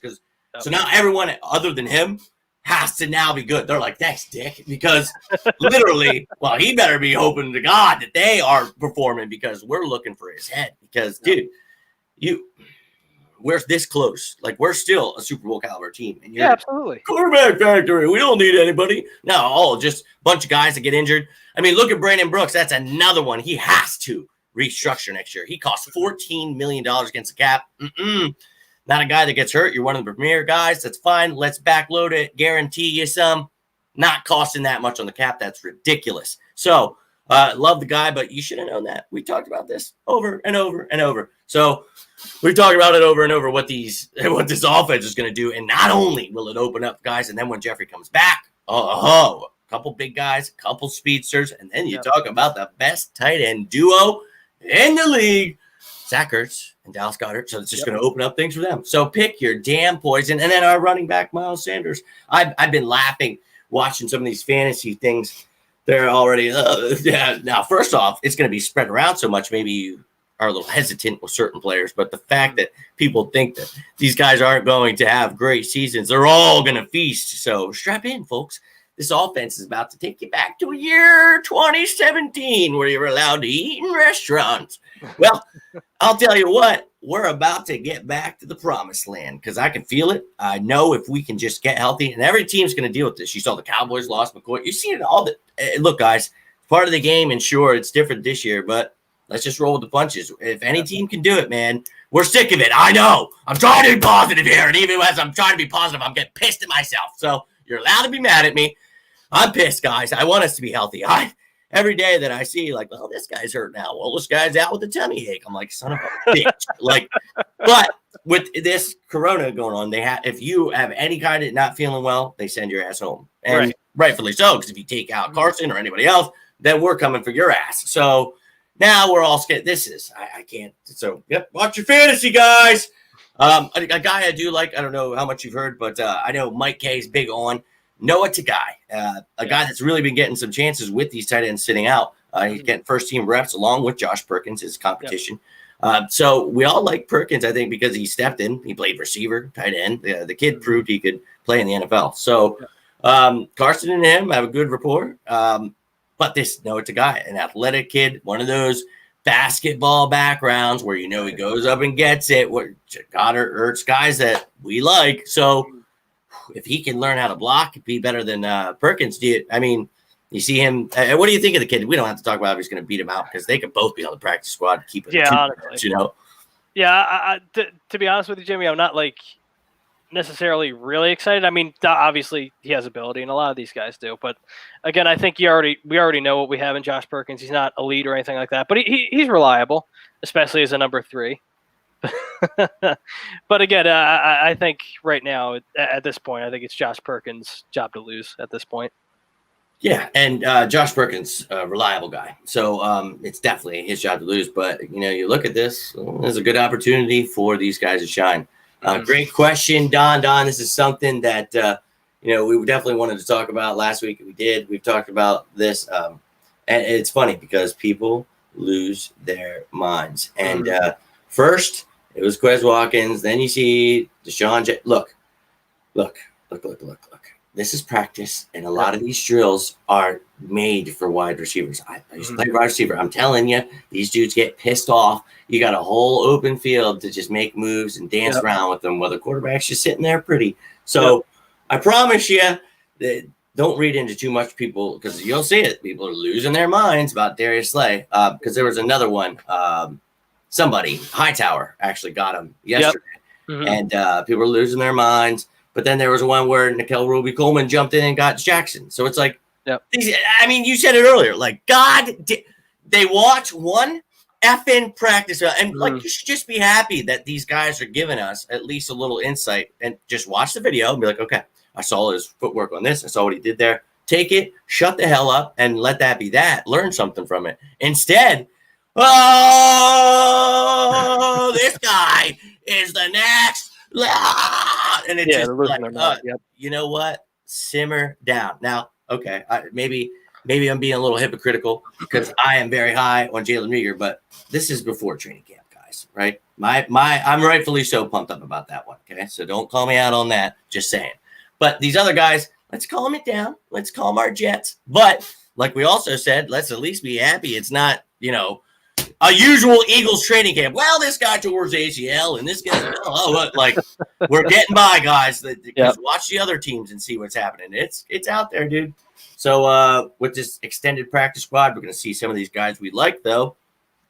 So now everyone other than him has to now be good. They're like, thanks, Dick, because literally, well, he better be hoping to God that they are performing because we're looking for his head. Because, dude, we're this close. Like, we're still a Super Bowl caliber team. And you're absolutely. quarterback factory. We don't need anybody. No, just a bunch of guys that get injured. I mean, look at Brandon Brooks. That's another one. He has to restructure next year. He costs $14 million against the cap. Not a guy that gets hurt. You're one of the premier guys. That's fine. Let's backload it. Guarantee you some. Not costing that much on the cap. That's ridiculous. So, love the guy, but you should have known that. We talked about this over and over and over. So, we've talked about it over and over what this offense is going to do. And not only will it open up guys, and then when Jeffrey comes back, a couple big guys, a couple speedsters, and then you talk about the best tight end duo in the league, Zach Ertz and Dallas Goedert. So it's just going to open up things for them. So pick your damn poison. And then our running back, Miles Sanders. I've been laughing watching some of these fantasy things. They're already, Now, first off, it's going to be spread around so much. Maybe you are a little hesitant with certain players, but the fact that people think that these guys aren't going to have great seasons, they're all going to feast. So strap in, folks. This offense is about to take you back to a year 2017 where you're allowed to eat in restaurants. Well, I'll tell you what, we're about to get back to the promised land because I can feel it. I know if we can just get healthy, and every team's going to deal with this. You saw the Cowboys lost McCoy. You see it all. Look, guys, part of the game, and sure, it's different this year, but let's just roll with the punches. If any team can do it, man, we're sick of it. I know. I'm trying to be positive here, and even as I'm trying to be positive, I'm getting pissed at myself. So you're allowed to be mad at me. I'm pissed, guys. I want us to be healthy. Every day that I see, like, well, this guy's hurt now. Well, this guy's out with a tummy ache. I'm like, son of a bitch. But with this corona going on, if you have any kind of not feeling well, they send your ass home. And rightfully so, because if you take out Carson or anybody else, then we're coming for your ass. So now we're all scared. I can't. So, watch your fantasy, guys. A guy I do like, I don't know how much you've heard, but I know Mike K is big on Noah Tagai, a guy that's really been getting some chances with these tight ends sitting out. He's getting first-team reps along with Josh Perkins, his competition. So we all like Perkins, I think, because he stepped in. He played receiver, tight end. The kid proved he could play in the NFL. So Carson and him have a good rapport. But this Noah Tagai, an athletic kid, one of those basketball backgrounds where he goes up and gets it. Goddard, Ertz, guys that we like. So if he can learn how to block, be better than Perkins did. I mean, you see him. What do you think of the kid? We don't have to talk about if he's going to beat him out because they could both be on the practice squad to keep it. Honestly. Yeah, to be honest with you, Jimmy, I'm not necessarily really excited. I mean, obviously he has ability, and a lot of these guys do. But again, I think we already know what we have in Josh Perkins. He's not elite or anything like that, but he's reliable, especially as a number 3. But again, I think right now at this point, I think it's Josh Perkins' job to lose at this point. Yeah, and Josh Perkins, a reliable guy. So it's definitely his job to lose. But, you look at this, there's a good opportunity for these guys to shine. Great question, Don. This is something that, we definitely wanted to talk about last week. We did. We've talked about this. And it's funny because people lose their minds. And first, it was Quez Watkins. Then you see Deshaun. Look. This is practice, and a lot of these drills are made for wide receivers. I used to play wide receiver. I'm telling you, these dudes get pissed off. You got a whole open field to just make moves and dance around with them while the quarterback's just sitting there pretty. So I promise you that don't read into too much people because you'll see it. People are losing their minds about Darius Slay because there was another one. Somebody, Hightower, actually got him yesterday. And people were losing their minds. But then there was one where Nickel Ruby-Coleman jumped in and got Jackson. So it's like, you said it earlier. Like, they watch one effing practice. And, you should just be happy that these guys are giving us at least a little insight. And just watch the video and be like, okay, I saw his footwork on this. I saw what he did there. Take it, shut the hell up, and let that be that. Learn something from it. Instead, this guy is the next. And it's just like, you know what? Simmer down. Now, okay, maybe I'm being a little hypocritical because I am very high on Jalen Reagor, but this is before training camp, guys, right? I'm rightfully so pumped up about that one, okay? So don't call me out on that, just saying. But these other guys, let's calm it down. Let's calm our jets. But like we also said, let's at least be happy it's not, a usual Eagles training camp. Well, this guy tore his ACL and this guy, like we're getting by, guys. Because watch the other teams and see what's happening. It's out there, dude. So with this extended practice squad, we're going to see some of these guys we like, though,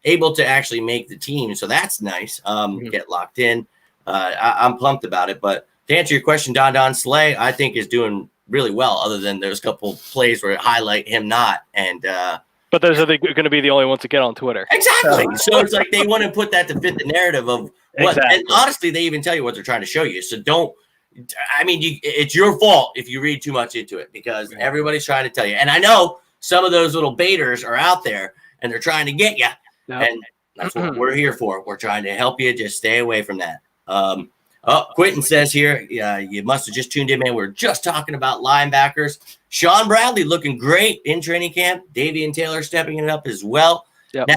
able to actually make the team. So that's nice. Get locked in. I'm pumped about it. But to answer your question, Don Slay, I think is doing really well, other than there's a couple plays where it highlight him not. And but those are going to be the only ones to get on Twitter. Exactly. So it's like they want to put that to fit the narrative of what. Exactly. And honestly, they even tell you what they're trying to show you. So don't. I mean, it's your fault if you read too much into it, because everybody's trying to tell you. And I know some of those little baiters are out there and they're trying to get you. Yep. And that's what we're here for. We're trying to help you. Just stay away from that. Quentin says here, you must have just tuned in, man. We're just talking about linebackers. Sean Bradley looking great in training camp. Davian Taylor stepping it up as well. Yep. Now,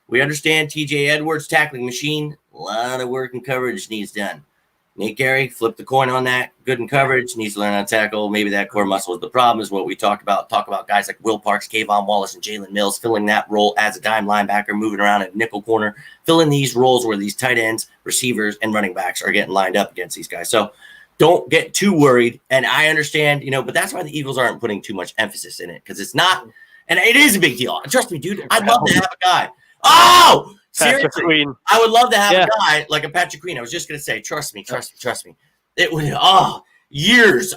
we understand TJ Edwards, tackling machine. A lot of work and coverage needs done. Nate Gary, flip the coin on that. Good in coverage, needs to learn how to tackle. Maybe that core muscle is the problem, is what we talked about. Talk about guys like Will Parks, Kayvon Wallace, and Jalen Mills filling that role as a dime linebacker, moving around at nickel corner, filling these roles where these tight ends, receivers, and running backs are getting lined up against these guys. So don't get too worried. And I understand, but that's why the Eagles aren't putting too much emphasis in it, because it's not, and it is a big deal. Trust me, dude, I'd love to have a guy. Oh! Seriously, I would love to have a guy like a Patrick Queen. I was just going to say, trust me. It would, years.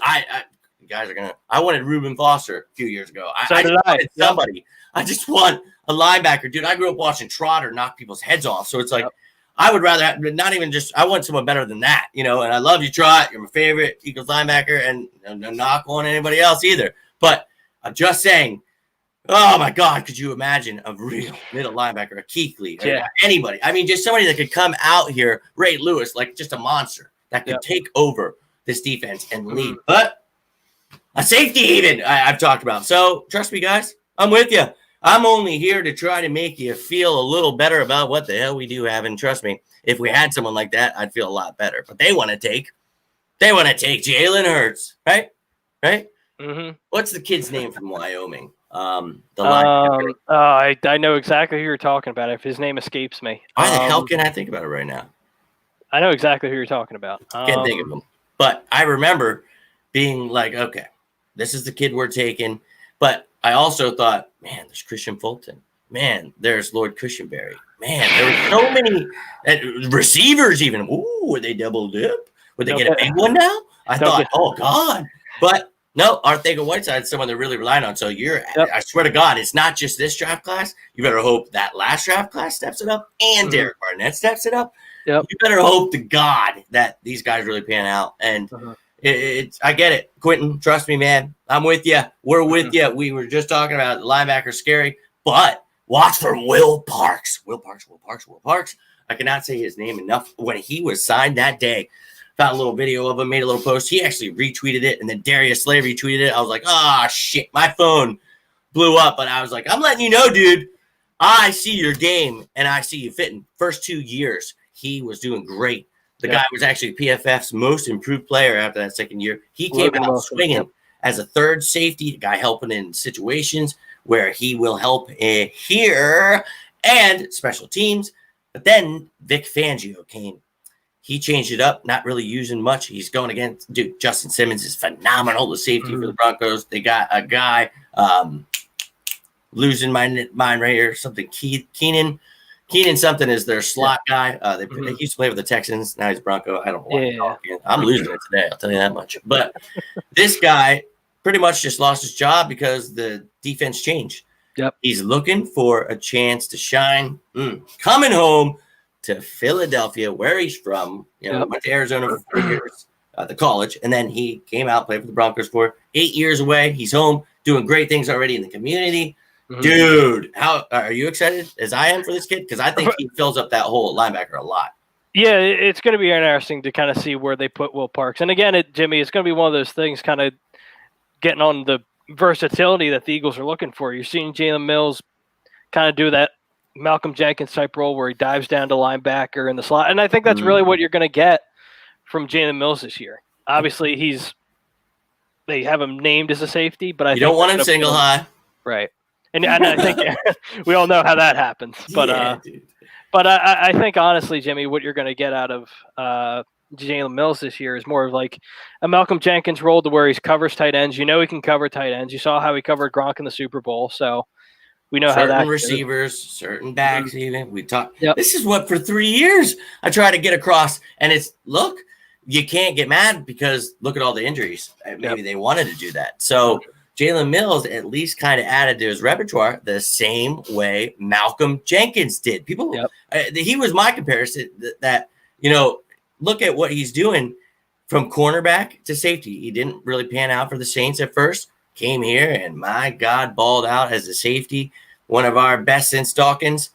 You guys are going to, I wanted Reuben Foster a few years ago. I wanted somebody. I just want a linebacker. Dude, I grew up watching Trotter knock people's heads off. So it's like, I would rather have, not even just, I want someone better than that, and I love you, Trot. You're my favorite Eagles linebacker, and no knock on anybody else either. But I'm just saying, oh, my God, could you imagine a real middle linebacker, a Kuechly, anybody? I mean, just somebody that could come out here, Ray Lewis, like just a monster that could take over this defense and lead. But a safety even I've talked about. So trust me, guys, I'm with you. I'm only here to try to make you feel a little better about what the hell we do have. And trust me, if we had someone like that, I'd feel a lot better. But they want to take Jalen Hurts, right? Mm-hmm. What's the kid's name from Wyoming? I know exactly who you're talking about. If his name escapes me, why the hell can I think about it right now? I know exactly who you're talking about. Can't think of him, but I remember being like, okay, this is the kid we're taking. But I also thought, man, there's Christian Fulton. Man, there's Lord Cushenberry. Man, there were so many receivers. Even would they double dip? Would they get a big one now? I thought, oh God, but. No, Arcega-Whiteside's someone they're really relying on. So I swear to God, it's not just this draft class. You better hope that last draft class steps it up and Derek Barnett steps it up. Yep. You better hope to God that these guys really pan out. And I get it. Quentin, trust me, man. I'm with you. We're with you. We were just talking about linebacker scary, but watch for Will Parks. Will Parks. I cannot say his name enough. When he was signed that day, found a little video of him, made a little post. He actually retweeted it, and then Darius Slay retweeted it. I was like, shit, my phone blew up. But I was like, I'm letting you know, dude, I see your game, and I see you fitting. First 2 years, he was doing great. The guy was actually PFF's most improved player after that second year. He came out swinging as a third safety, guy helping in situations where he will help here and special teams. But then Vic Fangio came. He changed it up, not really using much. He's going against, dude, Justin Simmons is phenomenal, the safety for the Broncos. They got a guy, losing my mind right here, something Keenan something is their slot guy. They used to play with the Texans. Now he's Bronco. I don't know why I'm losing it today, I'll tell you that much. But this guy pretty much just lost his job because the defense changed. Yep. He's looking for a chance to shine. Coming home to Philadelphia, where he's from. Went to Arizona for 4 years, the college, and then he came out, played for the Broncos for 8 years away. He's home, doing great things already in the community. Dude, how are you excited as I am for this kid? Because I think he fills up that whole linebacker a lot. Yeah, it's going to be interesting to kind of see where they put Will Parks. And again, Jimmy, it's going to be one of those things kind of getting on the versatility that the Eagles are looking for. You're seeing Jalen Mills kind of do that Malcolm Jenkins type role where he dives down to linebacker in the slot. And I think that's really what you're going to get from Jalen Mills this year. Obviously, he's they have him named as a safety, but I You think don't want him they're gonna single put him- high. right. And I think we all know how that happens. But Yeah, dude. but I think honestly, Jimmy, what you're going to get out of Jalen Mills this year is more of like a Malcolm Jenkins role to where he covers tight ends. You know he can cover tight ends. You saw how he covered Gronk in the Super Bowl, so we know how that Certain goes. receivers, certain backs, even we talk. Yep. This is what for 3 years I try to get across, and it's look, you can't get mad because look at all the injuries. Maybe they wanted to do that. So Jalen Mills at least kind of added to his repertoire the same way Malcolm Jenkins did. People, he was my comparison that, you know, look at what he's doing from cornerback to safety. He didn't really pan out for the Saints at first, came here and my God, balled out as a safety. One of our best since Dawkins.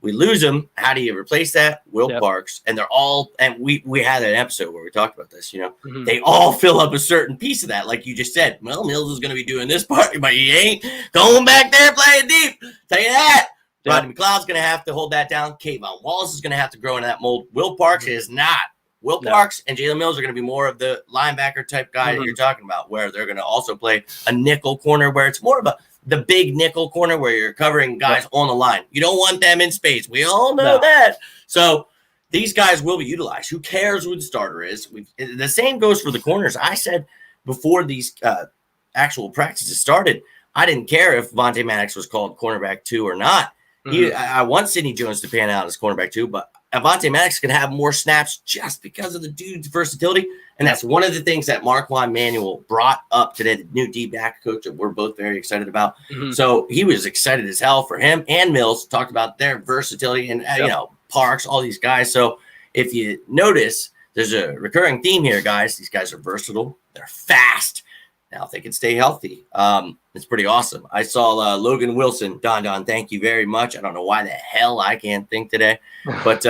We lose him. How do you replace that? Will Parks. And they're all, and we had an episode where we talked about this, you know, they all fill up a certain piece of that. Like you just said, well, Mills is going to be doing this part, but he ain't going back there playing deep. Tell you that. Rodney McLeod's going to have to hold that down. Kayvon Wallace is going to have to grow into that mold. Will Parks is not. Will Parks and Jalen Mills are going to be more of the linebacker type guy that you're talking about, where they're going to also play a nickel corner where it's more of the big nickel corner where you're covering guys on the line. You don't want them in space. We all know that. So these guys will be utilized. Who cares who the starter is? The same goes for the corners. I said before these actual practices started, I didn't care if Vontae Maddox was called cornerback 2 or not. I want Sidney Jones to pan out as cornerback 2, but Vontae Maddox can have more snaps just because of the dude's versatility. And that's one of the things that Marquand Manuel brought up today, the new D-back coach that we're both very excited about. So he was excited as hell for him, and Mills talked about their versatility and, you know, Parks, all these guys. So if you notice, there's a recurring theme here, guys. These guys are versatile. They're fast. Now, if they can stay healthy, it's pretty awesome. I saw Logan Wilson. Don, thank you very much. I don't know why the hell I can't think today. But,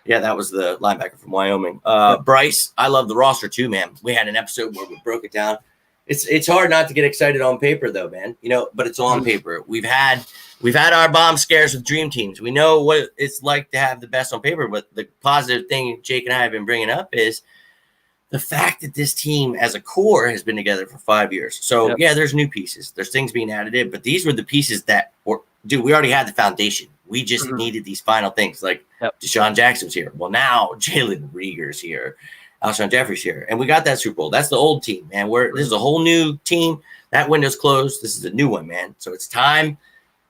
yeah, that was the linebacker from Wyoming. Bryce, I love the roster too, man. We had an episode where we broke it down. It's hard not to get excited on paper, though, man. You know, but it's on paper. We've had our bomb scares with dream teams. We know what it's like to have the best on paper. But the positive thing Jake and I have been bringing up is the fact that this team as a core has been together for 5 years. So, yeah, there's new pieces. There's things being added in. But these were the pieces that were, dude, we already had the foundation. We just needed these final things. Like Deshaun Jackson's here. Well, now Jalen Reagor's here. Alshon Jeffrey's here. And we got that Super Bowl. That's the old team, man. This is a whole new team. That window's closed. This is a new one, man. So it's time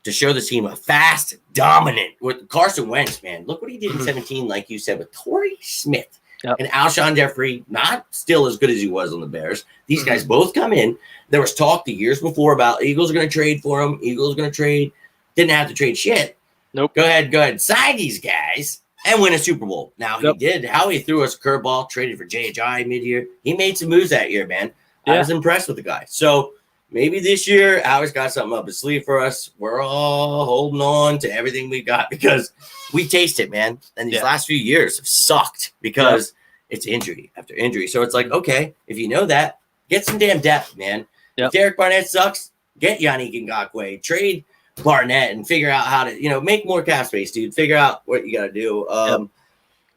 to show this team a fast, dominant with Carson Wentz, man. Look what he did in 17, like you said, with Torrey Smith. And Alshon Jeffrey, not still as good as he was on the Bears. These guys both come in. There was talk the years before about Eagles are going to trade for him. Eagles going to trade. Didn't have to trade shit. Nope. Go ahead. Sign these guys and win a Super Bowl. Now, he did. Howie threw us a curveball, traded for JHI mid-year. He made some moves that year, man. I was impressed with the guy. So maybe this year, Howie's got something up his sleeve for us. We're all holding on to everything we got because we taste it, man. And these last few years have sucked because it's injury after injury. So it's like, okay, if you know that, get some damn depth, man. If Derek Barnett sucks, get Yannick Ngakoue, trade Barnett and figure out how to, you know, make more cap space, dude. Figure out what you got to do.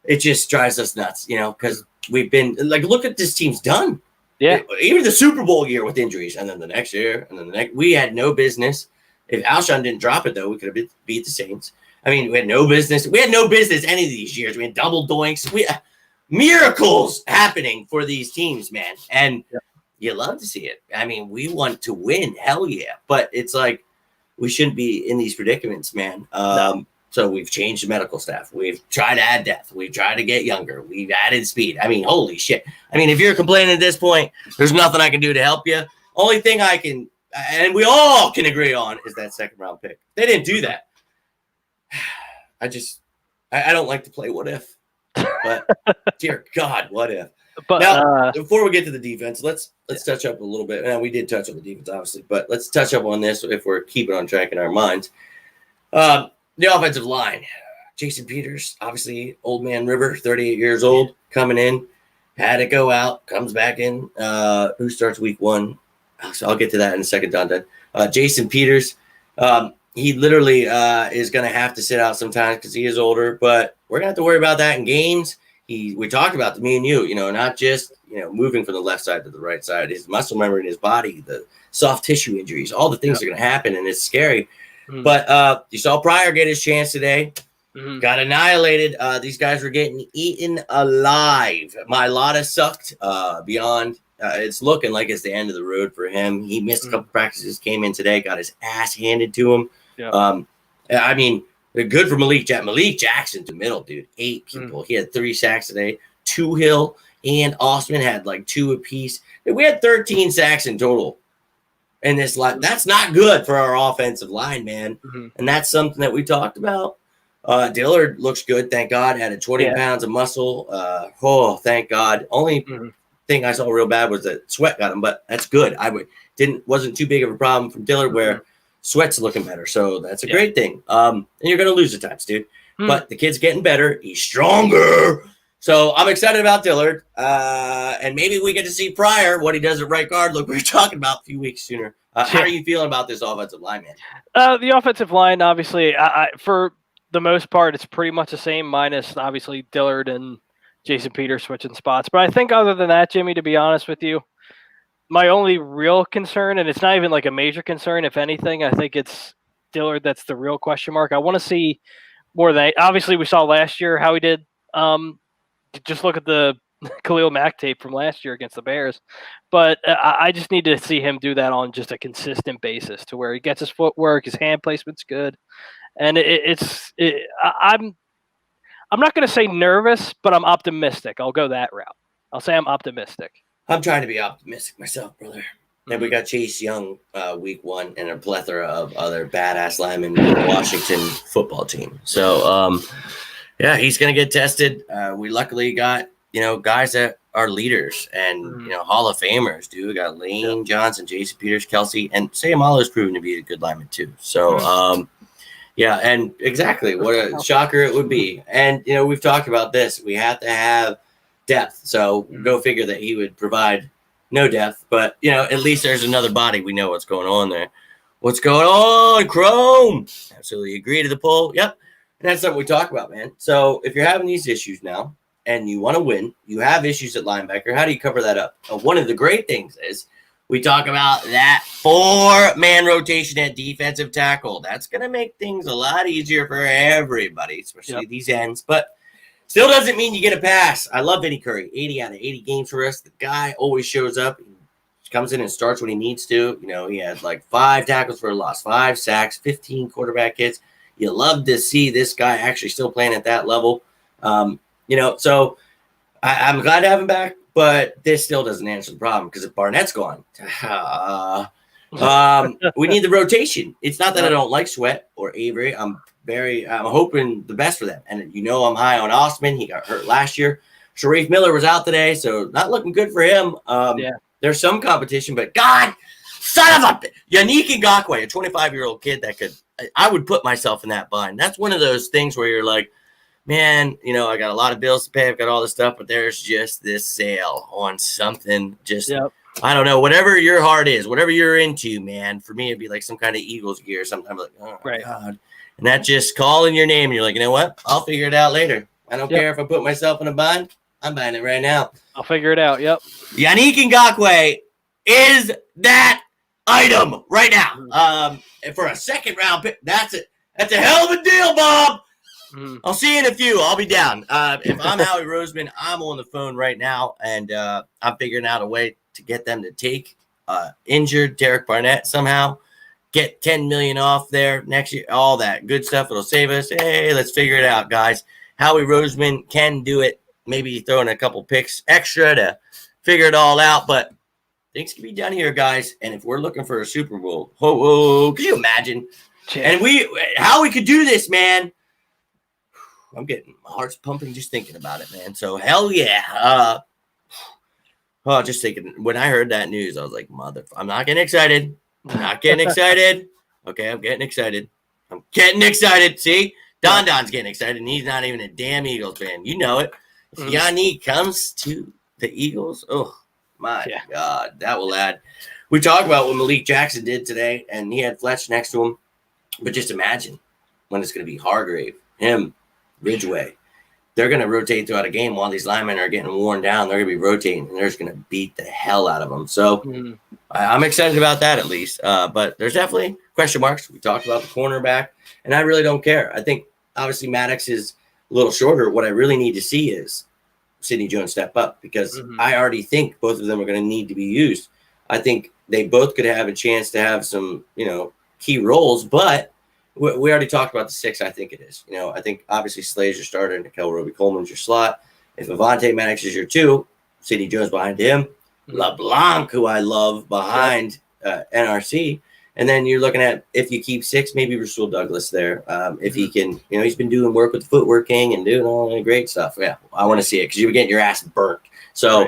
It just drives us nuts, you know, because we've been like, look at this team's done. Yeah. Even the Super Bowl year with injuries, and then the next year, and then the next. We had no business. If Alshon didn't drop it, though, we could have beat the Saints. I mean, we had no business. We had no business any of these years. We had double doinks. Miracles happening for these teams, man. And you love to see it. I mean, we want to win. Hell yeah. But it's like, we shouldn't be in these predicaments, man. So we've changed the medical staff. We've tried to add depth. We've tried to get younger. We've added speed. I mean, holy shit. I mean, if you're complaining at this point, there's nothing I can do to help you. Only thing I can, and we all can agree on, is that second round pick. They didn't do that. I don't like to play what if. But dear God, what if? But now, before we get to the defense, let's touch up a little bit. And we did touch on the defense, obviously, but let's touch up on this if we're keeping on track in our minds. The offensive line, Jason Peters, obviously old man River, 38 years old, coming in, had to go out, comes back in. Who starts week 1? So I'll get to that in a second, Don. Jason Peters, he literally is going to have to sit out sometimes because he is older, but we're going to have to worry about that in games. We talked about me and you know, not just moving from the left side to the right side. His muscle memory in his body, the soft tissue injuries, all the things are going to happen, and it's scary. Mm-hmm. But you saw Pryor get his chance today. Mm-hmm. Got annihilated. These guys were getting eaten alive. Mailata sucked beyond. It's looking like it's the end of the road for him. He missed a couple practices, came in today, got his ass handed to him. Yeah. I mean, good for Malik Jackson. Malik Jackson to middle, dude. 8 people. He had 3 sacks today. Hill and Osman had like 2 apiece. We had 13 sacks in total. And this that's not good for our offensive line, man. Mm-hmm. And that's something that we talked about. Dillard looks good, thank God. Had 20 pounds of muscle. Thank God. Only thing I saw real bad was that Sweat got him, but that's good. Wasn't too big of a problem from Dillard where Sweat's looking better, so that's a great thing. And you're gonna lose at times, dude. But the kid's getting better. He's stronger. So I'm excited about Dillard. And maybe we get to see Pryor, what he does at right guard. Look, we were talking about a few weeks sooner. How are you feeling about this offensive line, man? The offensive line, obviously, for the most part, it's pretty much the same, minus obviously Dillard and Jason Peters switching spots. But I think other than that, Jimmy, to be honest with you, my only real concern, and it's not even like a major concern, if anything, I think it's Dillard that's the real question mark. I want to see more than obviously we saw last year how he did. Just look at the Khalil Mack tape from last year against the Bears. But I just need to see him do that on just a consistent basis to where he gets his footwork, his hand placement's good. And I'm not going to say nervous, but I'm optimistic. I'll go that route. I'll say I'm optimistic. I'm trying to be optimistic myself, brother. And we got Chase Young week 1 and a plethora of other badass linemen in the Washington football team. So, he's going to get tested. We luckily got, guys that are leaders and, Hall of Famers, dude. We got Lane Johnson, Jason Peters, Kelsey, and Sayamalo has proven to be a good lineman too. So, and exactly what a shocker it would be. And, we've talked about this. We have to have depth. So go figure that he would provide no depth. But, at least there's another body. We know what's going on there. What's going on, Chrome? Absolutely agree to the poll. Yep. And that's something we talk about, man. So if you're having these issues now and you want to win, you have issues at linebacker, how do you cover that up? One of the great things is we talk about that 4-man rotation at defensive tackle. That's going to make things a lot easier for everybody, especially these ends. But still doesn't mean you get a pass. I love Vinny Curry. 80 out of 80 games for us. The guy always shows up. He comes in and starts when he needs to. He had like 5 tackles for a loss, 5 sacks, 15 quarterback hits. You love to see this guy actually still playing at that level. So I'm glad to have him back, but this still doesn't answer the problem because if Barnett's gone, we need the rotation. It's not that I don't like Sweat or Avery. I'm hoping the best for them. And I'm high on Osman. He got hurt last year. Sharif Miller was out today, so not looking good for him. There's some competition, but God, son of a Yannick Ngakoue, a 25-year-old kid that I would put myself in that bind. That's one of those things where you're like, man, I got a lot of bills to pay. I've got all this stuff, but there's just this sale on something. I don't know, whatever your heart is, whatever you're into, man. For me, it'd be like some kind of Eagles gear. Sometimes like, oh my God. And that's just calling your name. And you're like, you know what? I'll figure it out later. I don't care if I put myself in a bind. I'm buying it right now. I'll figure it out. Yep. Yannick Ngakoue is that item right now. And for a second round pick, that's it. That's a hell of a deal, Bob. I'll see you in a few. I'll be down. If I'm Howie Roseman, I'm on the phone right now, and I'm figuring out a way to get them to take injured Derek Barnett somehow, get $10 million off there next year, all that good stuff. It'll save us. Hey, let's figure it out, guys. Howie Roseman can do it. Maybe throw in a couple picks extra to figure it all out, but things can be done here, guys. And if we're looking for a Super Bowl, can you imagine? And how we could do this, man. I'm getting my heart's pumping just thinking about it, man. So hell yeah. Just thinking when I heard that news, I was like, I'm not getting excited. Okay, I'm getting excited. See? Don's getting excited, and he's not even a damn Eagles fan. You know it. If Yannick comes to the Eagles, oh my God, that will add. We talked about what Malik Jackson did today, and he had Fletch next to him. But just imagine when it's going to be Hargrave, him, Ridgeway, they're going to rotate throughout a game while these linemen are getting worn down. They're going to be rotating, and they're just going to beat the hell out of them. So I'm excited about that at least. But there's definitely question marks. We talked about the cornerback, and I really don't care. I think obviously Maddox is a little shorter. What I really need to see is Sidney Jones step up, because I already think both of them are going to need to be used. I think they both could have a chance to have some, key roles, but we already talked about the 6. I think it is. I think obviously Slay's your starter, and Nickel Roby-Coleman's your slot. If Avonte Maddox is your 2, Sidney Jones behind him, LeBlanc, who I love, behind NRC. And then you're looking at, if you keep 6, maybe Rasul Douglas there. If he can, he's been doing work with the footwork king and doing all the great stuff. Yeah, I want to see it, because you're getting your ass burnt. So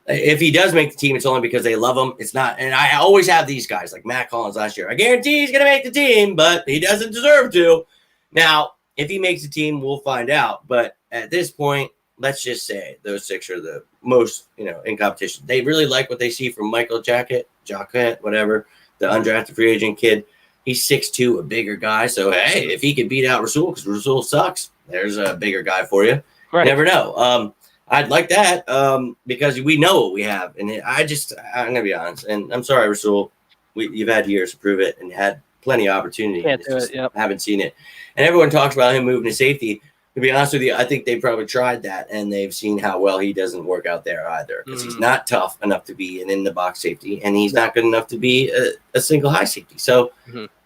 if he does make the team, it's only because they love him. It's not, and I always have these guys like Matt Collins last year. I guarantee he's going to make the team, but he doesn't deserve to. Now, if he makes the team, we'll find out. But at this point, let's just say those 6 are the most, in competition. They really like what they see from Michael Jacket, whatever, the undrafted free agent kid. He's 6'2", a bigger guy. So, hey, if he can beat out Rasul, because Rasul sucks, there's a bigger guy for you. Right. You never know. I'd like that because we know what we have. And I'm going to be honest. And I'm sorry, Rasul. You've had years to prove it and had plenty of opportunity. Can't do it, yep. Haven't seen it. And everyone talks about him moving to safety. To be honest with you, I think they probably tried that, and they've seen how well he doesn't work out there either, because he's not tough enough to be an in-the-box safety, and he's not good enough to be a single high safety. So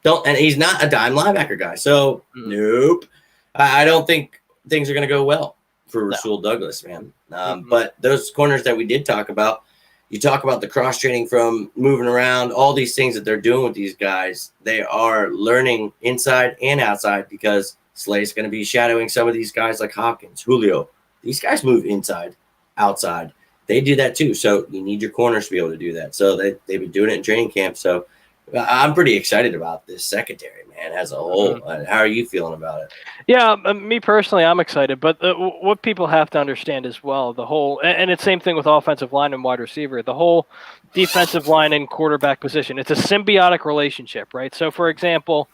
and he's not a dime linebacker guy. So nope. I don't think things are going to go well for Rasul Douglas, man. But those corners that we did talk about, you talk about the cross-training from moving around, all these things that they're doing with these guys. They are learning inside and outside, because Slay's going to be shadowing some of these guys like Hopkins, Julio. These guys move inside, outside. They do that too. So you need your corners to be able to do that. So they've been doing it in training camp. So I'm pretty excited about this secondary, man, as a whole. How are you feeling about it? Yeah, me personally, I'm excited. But what people have to understand as well, the whole, and it's same thing with offensive line and wide receiver, the whole defensive line and quarterback position. It's a symbiotic relationship, right? So, for example,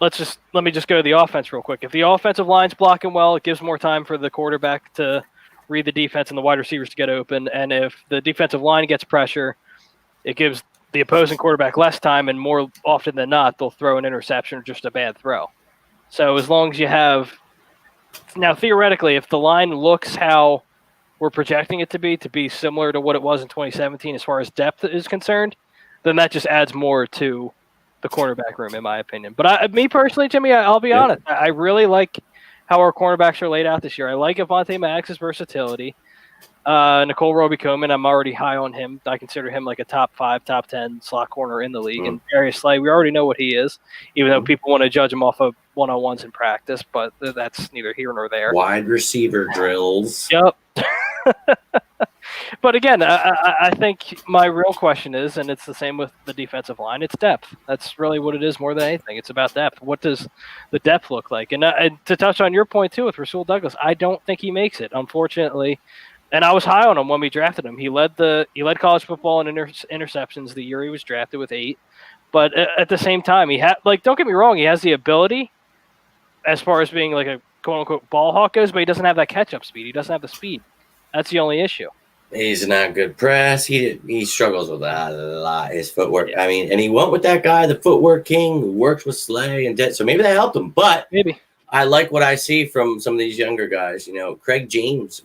let me just go to the offense real quick. If the offensive line's blocking well, it gives more time for the quarterback to read the defense and the wide receivers to get open. And if the defensive line gets pressure, it gives the opposing quarterback less time, and more often than not, they'll throw an interception or just a bad throw. So as long as you have – now, theoretically, if the line looks how we're projecting it to be similar to what it was in 2017 as far as depth is concerned, then that just adds more to the cornerback room, in my opinion. But me personally, Jimmy, I'll be honest. I really like how our cornerbacks are laid out this year. I like Avonte Maddox's versatility. Nicole Roby-Coleman, I'm already high on him. I consider him like a top 5, top 10 slot corner in the league. And Darius Slay, we already know what he is, even though people want to judge him off of one-on-ones in practice, but that's neither here nor there. Wide receiver drills. Yep. But again, I think my real question is, and it's the same with the defensive line, it's depth. That's really what it is more than anything. It's about depth. What does the depth look like? And to touch on your point, too, with Rasul Douglas, I don't think he makes it, unfortunately. And I was high on him when we drafted him. He led college football in interceptions the year he was drafted with 8. But at the same time, he had, don't get me wrong, he has the ability as far as being like a quote-unquote ball hawk goes, but he doesn't have that catch-up speed. He doesn't have the speed. That's the only issue. He's not good press. He struggles with that a lot. His footwork. I mean, and he went with that guy, the footwork king, who works with Slay and so maybe that helped him. But maybe I like what I see from some of these younger guys. Craig James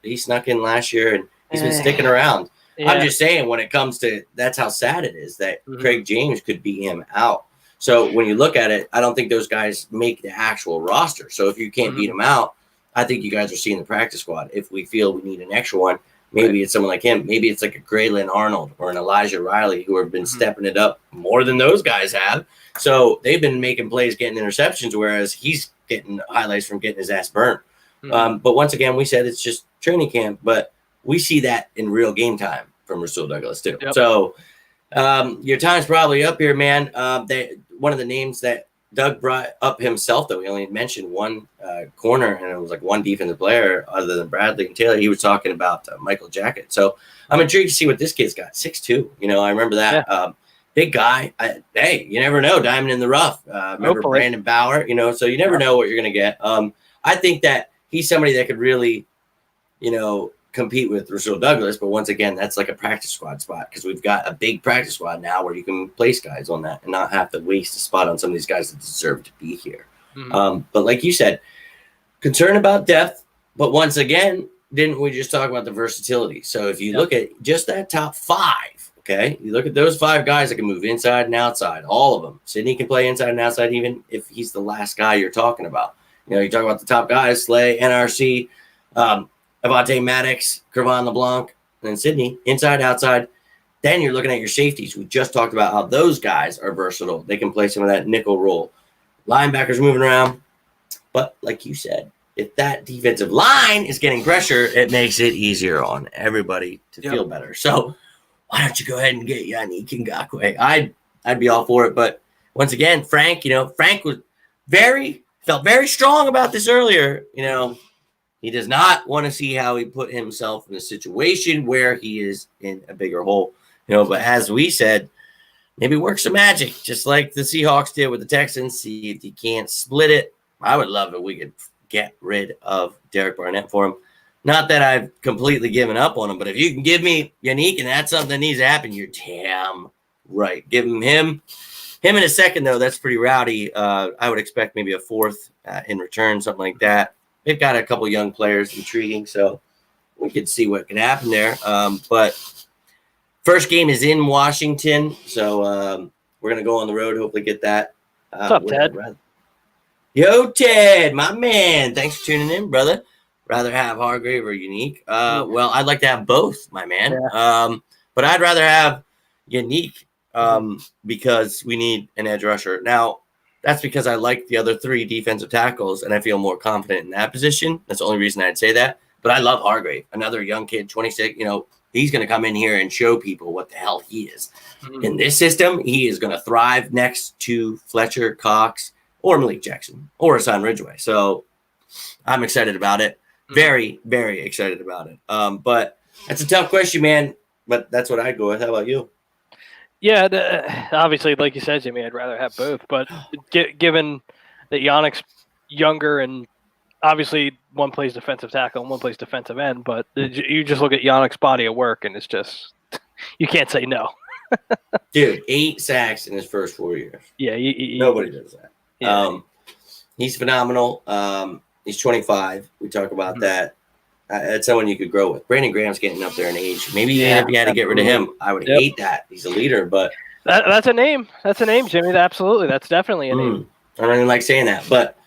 he snuck in last year, and he's been sticking around. Yeah. I'm just saying, when it comes to, that's how sad it is that Craig James could beat him out. So when you look at it, I don't think those guys make the actual roster. So if you can't beat them out, I think you guys are seeing the practice squad. If we feel we need an extra one, maybe it's someone like him. Maybe it's like a Graylin Arnold or an Elijah Riley, who have been stepping it up more than those guys have. So they've been making plays, getting interceptions, whereas he's getting highlights from getting his ass burnt. But once again, we said it's just training camp, but we see that in real game time from Rasul Douglas too. Yep. So your time's probably up here, man. One of the names that Doug brought up himself, though, he only mentioned one corner, and it was like one defensive player other than Bradley and Taylor. He was talking about Michael Jacket. So I'm intrigued to see what this kid's got. 6'2". I remember that. Yeah. Big guy. Hey, you never know. Diamond in the rough. Remember Brandon Bauer? So you never know what you're going to get. I think that he's somebody that could really, compete with Rasul Douglas. But once again, that's like a practice squad spot because we've got a big practice squad now where you can place guys on that and not have to waste a spot on some of these guys that deserve to be here. But like you said, concern about depth. But once again, didn't we just talk about the versatility? So if you look at just that top 5, okay, you look at those 5 guys that can move inside and outside, all of them. Sidney can play inside and outside, even if he's the last guy you're talking about. You talk about the top guys, Slay, NRC, Avante Maddox, Kervon LeBlanc, and then Sidney, inside, outside. Then you're looking at your safeties. We just talked about how those guys are versatile. They can play some of that nickel role. Linebackers moving around. But like you said, if that defensive line is getting pressure, it makes it easier on everybody to feel better. So why don't you go ahead and get Yannick Ngakoue? I'd be all for it. But once again, Frank, Frank was felt very strong about this earlier. He does not want to see how he put himself in a situation where he is in a bigger hole. But as we said, maybe work some magic, just like the Seahawks did with the Texans. See if you can't split it. I would love if we could get rid of Derek Barnett for him. Not that I've completely given up on him, but if you can give me Yannick and that's something that needs to happen, you're damn right. Give him in a second, though. That's pretty rowdy. I would expect maybe a 4th in return, something like that. They've got a couple young players, intriguing, so we could see what can happen there. But first game is in Washington, so we're going to go on the road, hopefully get that. What's up, Ted? Yo, Ted, my man. Thanks for tuning in, brother. Rather have Hargrave or Yannick? Well, I'd like to have both, my man. Yeah. But I'd rather have Yannick because we need an edge rusher. Now, that's because I like the other 3 defensive tackles, and I feel more confident in that position. That's the only reason I'd say that. But I love Hargrave, another young kid, 26. He's going to come in here and show people what the hell he is. In this system, he is going to thrive next to Fletcher, Cox, or Malik Jackson, or Hassan Ridgeway. So I'm excited about it. Very, very excited about it. But that's a tough question, man. But that's what I'd go with. How about you? Yeah, obviously, like you said, Jimmy, I'd rather have both. But given that Yannick's younger and obviously one plays defensive tackle and one plays defensive end, but you just look at Yannick's body of work and it's just you can't say no. Dude, 8 sacks in his first 4 years. Yeah, nobody does that. Yeah. He's phenomenal. He's 25. We talk about that. That's someone you could grow with. Brandon Graham's getting up there in age. Maybe if you had to get rid of him, I would hate that. He's a leader, but that's a name. That's a name, Jimmy. Absolutely, that's definitely a name. I don't even like saying that, but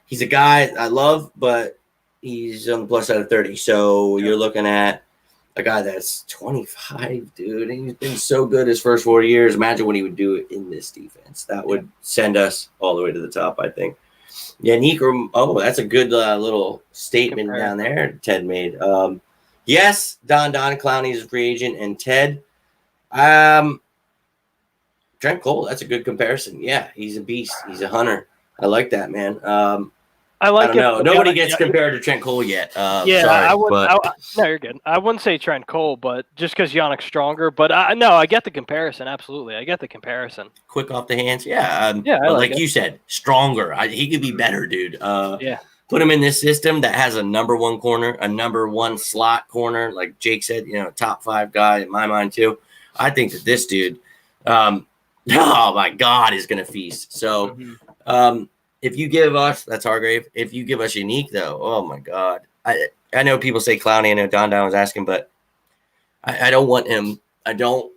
he's a guy I love, but he's on the plus side of 30. So you're looking at a guy that's 25, dude. And he's been so good his first 4 years. Imagine what he would do in this defense. That would send us all the way to the top, I think. Yannick, that's a good little statement down there Ted made. Yes, Don Clowney is a free agent, and Ted, Trent Cole, that's a good comparison. Yeah, he's a beast. He's a hunter. I like that, man. I don't know. Nobody gets compared to Trent Cole yet. No, you're good. I wouldn't say Trent Cole, but just because Yannick's stronger. But I get the comparison. Absolutely, I get the comparison. Quick off the hands, like you said, stronger. He could be better, dude. Put him in this system that has a number 1 corner, a number 1 slot corner, like Jake said. Top 5 guy in my mind too. I think that this dude, oh my God, is going to feast. So. If you give us, that's Hargrave. If you give us Yannick, though, oh my God. I know people say Clowney. I know Don was asking, but I don't want him. I don't,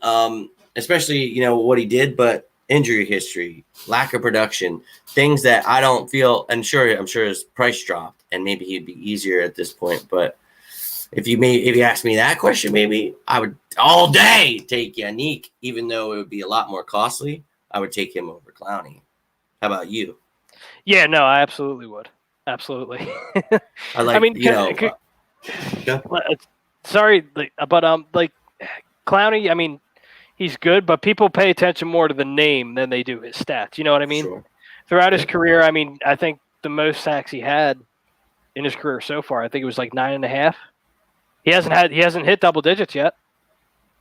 especially, what he did, but injury history, lack of production, things that I don't feel, and I'm sure his price dropped and maybe he'd be easier at this point. But if you asked me that question, maybe I would all day take Yannick, even though it would be a lot more costly. I would take him over Clowney. How about you? Yeah, no, I absolutely would. Absolutely. Sorry, but Clowney, he's good, but people pay attention more to the name than they do his stats. You know what I mean? Sure. Throughout his career, I think the most sacks he had in his career so far, I think it was like 9.5. He hasn't hit double digits yet.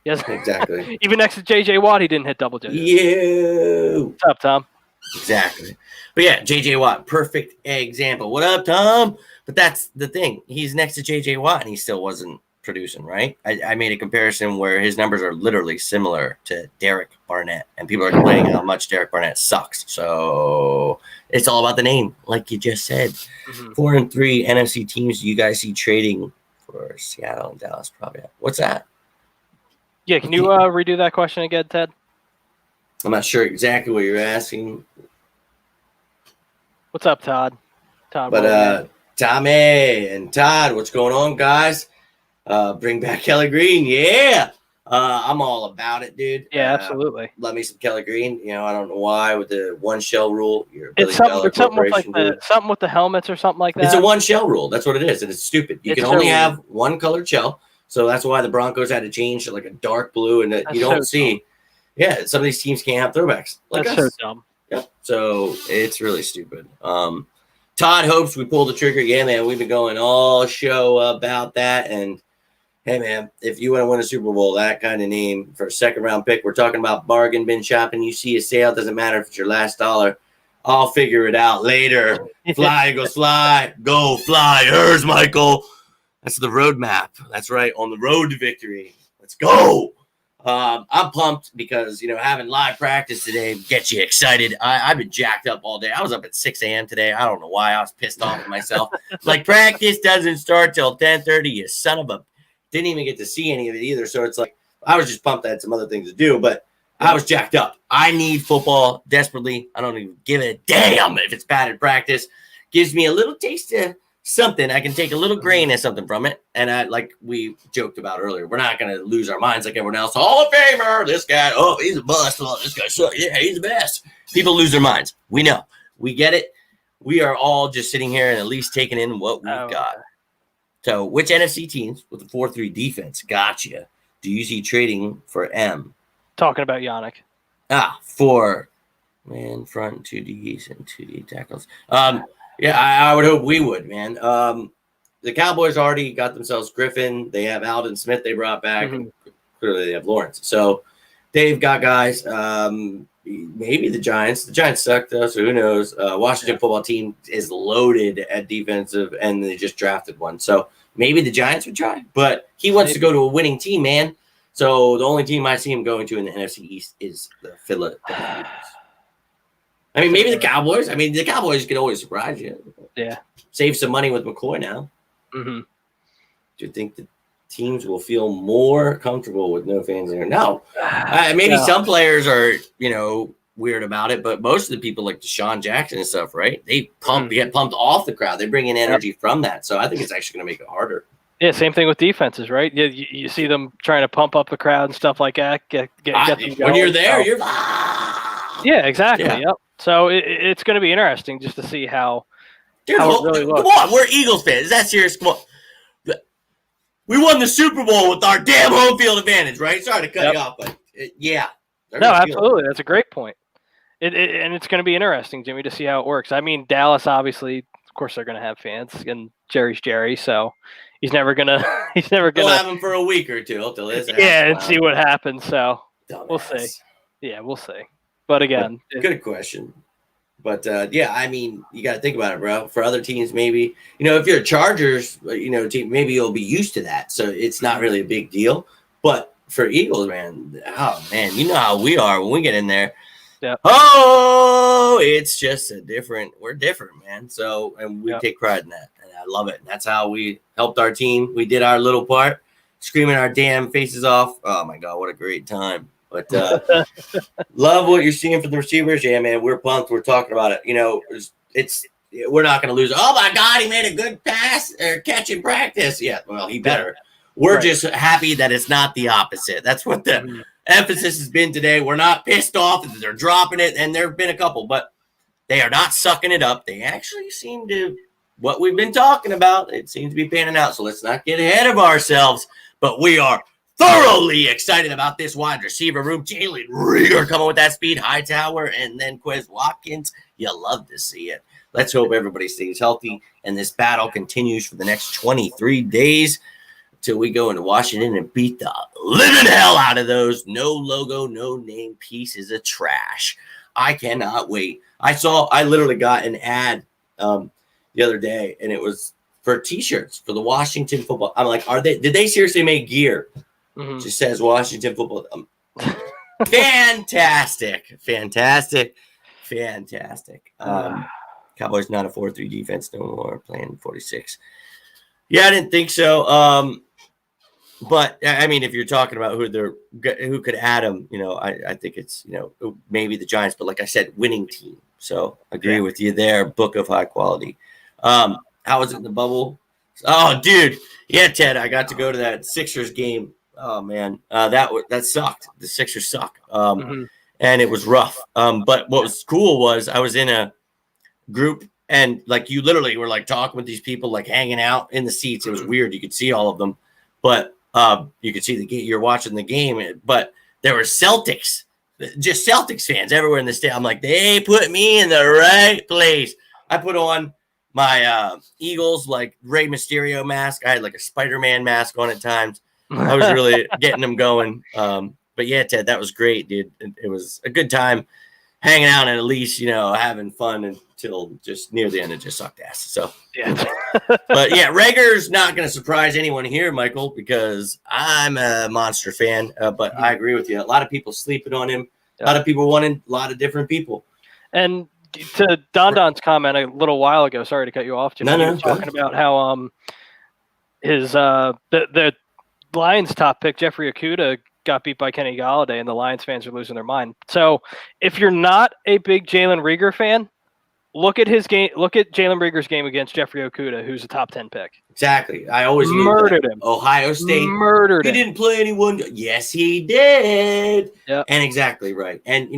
Exactly. Even next to J.J. Watt, he didn't hit double digits. Yeah. What's up, Tom? Exactly. But yeah, JJ Watt, perfect example. What up, Tom? But that's the thing. He's next to JJ Watt and he still wasn't producing, right? I made a comparison where his numbers are literally similar to Derek Barnett, and people are complaining how much Derek Barnett sucks. So it's all about the name, like you just said. 4-3 NFC teams. Do you guys see trading for Seattle and Dallas? Probably. What's that? Yeah, can you redo that question again, Ted? I'm not sure exactly what you're asking. What's up, Todd? But Tommy and Todd, what's going on, guys? Bring back Kelly Green. Yeah. I'm all about it, dude. Yeah, absolutely. Love me some Kelly Green. You know, I don't know why with the one shell rule. You're a It's something with like something with the helmets or something like that. It's a one shell rule. That's what it is, and it's stupid. You can only have one colored shell, so that's why the Broncos had to change to like a dark blue, and you don't see. Dumb. Yeah, some of these teams can't have throwbacks. Like that's us. So dumb. Yeah, so it's really stupid. Todd hopes we pull the trigger. Yeah, man, we've been going all show about that, and hey, man, if you want to win a Super Bowl, that kind of name for a second-round pick, we're talking about bargain bin shopping. You see a sale, doesn't matter if it's your last dollar. I'll figure it out later. Fly, Eagles, fly. Go, Flyers, Michael. That's the roadmap. That's right, on the road to victory. Let's go. I'm pumped because, having live practice today gets you excited. I've been jacked up all day. I was up at 6 a.m. today. I don't know why. I was pissed off at myself. Like, practice doesn't start till 10:30, you son of a... Didn't even get to see any of it either. So it's like, I was just pumped. I had some other things to do, but I was jacked up. I need football desperately. I don't even give a damn if it's bad in practice. Gives me a little taste of something. I can take a little grain of something from it. And like we joked about earlier, we're not going to lose our minds like everyone else. Hall of Famer, this guy, oh, he's a bust. Oh, this guy sucks. Yeah, he's the best. People lose their minds. We know. We get it. We are all just sitting here and at least taking in what we've got. So, which NFC teams with the 4-3 defense gotcha do you see trading for M? Talking about Yannick. For man, front 2 Ds and 2 D tackles. Yeah, I would hope we would, man. The Cowboys already got themselves Griffin. They have Alden Smith they brought back. And clearly, they have Lawrence. So, they've got guys. Maybe the Giants. The Giants suck, though, so who knows? Washington football team is loaded at defensive, and they just drafted one. So maybe the Giants would try. But he wants to go to a winning team, man. So the only team I see him going to in the NFC East is the Philadelphia Eagles. I mean, maybe the Cowboys. I mean, the Cowboys can always surprise you. Yeah. Save some money with McCoy now. Mm-hmm. Do you think the teams will feel more comfortable with no fans there? No. Maybe some players are, weird about it, but most of the people like Deshaun Jackson and stuff, right? They get pumped off the crowd. They bring in energy from that. So I think it's actually going to make it harder. Yeah, same thing with defenses, right? You see them trying to pump up the crowd and stuff like that. Get them going. When you're there, you're yeah, exactly. Yeah. Yep. So it's going to be interesting just to see how it really looks. Come on, we're Eagles fans. Is that serious? Come on. We won the Super Bowl with our damn home field advantage, right? Sorry to cut you off, but yeah. No, absolutely. That's a great point. And it's going to be interesting, Jimmy, to see how it works. I mean, Dallas, obviously, of course, they're going to have fans, and Jerry's Jerry, so he's never going to. We'll have him for a week or two till this. And see what happens. So we'll see. Yeah, we'll see. But again, good question. But I mean, you got to think about it, bro. For other teams, maybe if you're a Chargers, team, maybe you'll be used to that, so it's not really a big deal. But for Eagles, man, you know how we are when we get in there. Yeah. Oh, it's just we're different, man. So, and we take pride in that, and I love it. And that's how we helped our team. We did our little part, screaming our damn faces off. Oh my God, what a great time! But love what you're seeing from the receivers. Yeah, man, we're pumped. We're talking about it. We're not going to lose. Oh my God, he made a good pass or catch in practice. Yeah, well, he better. We're just happy that it's not the opposite. That's what the emphasis has been today. We're not pissed off that they're dropping it, and there have been a couple, but they are not sucking it up. They actually seem to, what we've been talking about, it seems to be panning out. So let's not get ahead of ourselves, but we are thoroughly excited about this wide receiver room. Jalen Reagor coming with that speed, Hightower, and then Quez Watkins. You love to see it. Let's hope everybody stays healthy, and this battle continues for the next 23 days until we go into Washington and beat the living hell out of those no logo, no name pieces of trash. I cannot wait. I literally got an ad the other day, and it was for T-shirts for the Washington football. I'm like, did they seriously make gear? Mm-hmm. Just says Washington football. Fantastic. Cowboys not a 4-3 defense no more, playing 46. Yeah, I didn't think so. But I mean, if you're talking about who could add them, I think it's maybe the Giants. But like I said, winning team. So agree with you there. Book of high quality. How was it in the bubble? Oh, dude, yeah, Ted, I got to go to that Sixers game. Oh man, that sucked. The Sixers suck. And it was rough. But what was cool was I was in a group, and like you literally were like talking with these people, like hanging out in the seats. It was weird. You could see all of them, but you could see the game. You're watching the game, but there were just Celtics fans everywhere in the state. I'm like, they put me in the right place. I put on my Eagles like Rey Mysterio mask. I had like a Spider-Man mask on at times. I was really getting them going. But yeah, Ted, that was great, dude. It was a good time hanging out and at least, having fun until just near the end. It just sucked ass. So, yeah. But yeah, Rager's not going to surprise anyone here, Michael, because I'm a Monster fan. But I agree with you. A lot of people sleeping on him. A lot of people wanting a lot of different people. And to Don's comment a little while ago, sorry to cut you off, Jim. No, he was talking about how his the Lions top pick Jeffrey Okudah got beat by Kenny Galladay, and the Lions fans are losing their mind. So if you're not a big Jalen Reagor fan, look at his game. Look at Jalen Reagor's game against Jeffrey Okudah, who's a top 10 pick. Exactly. I always murdered him. Ohio State murdered him. He didn't play anyone. Yes, he did. Yeah. And exactly right. And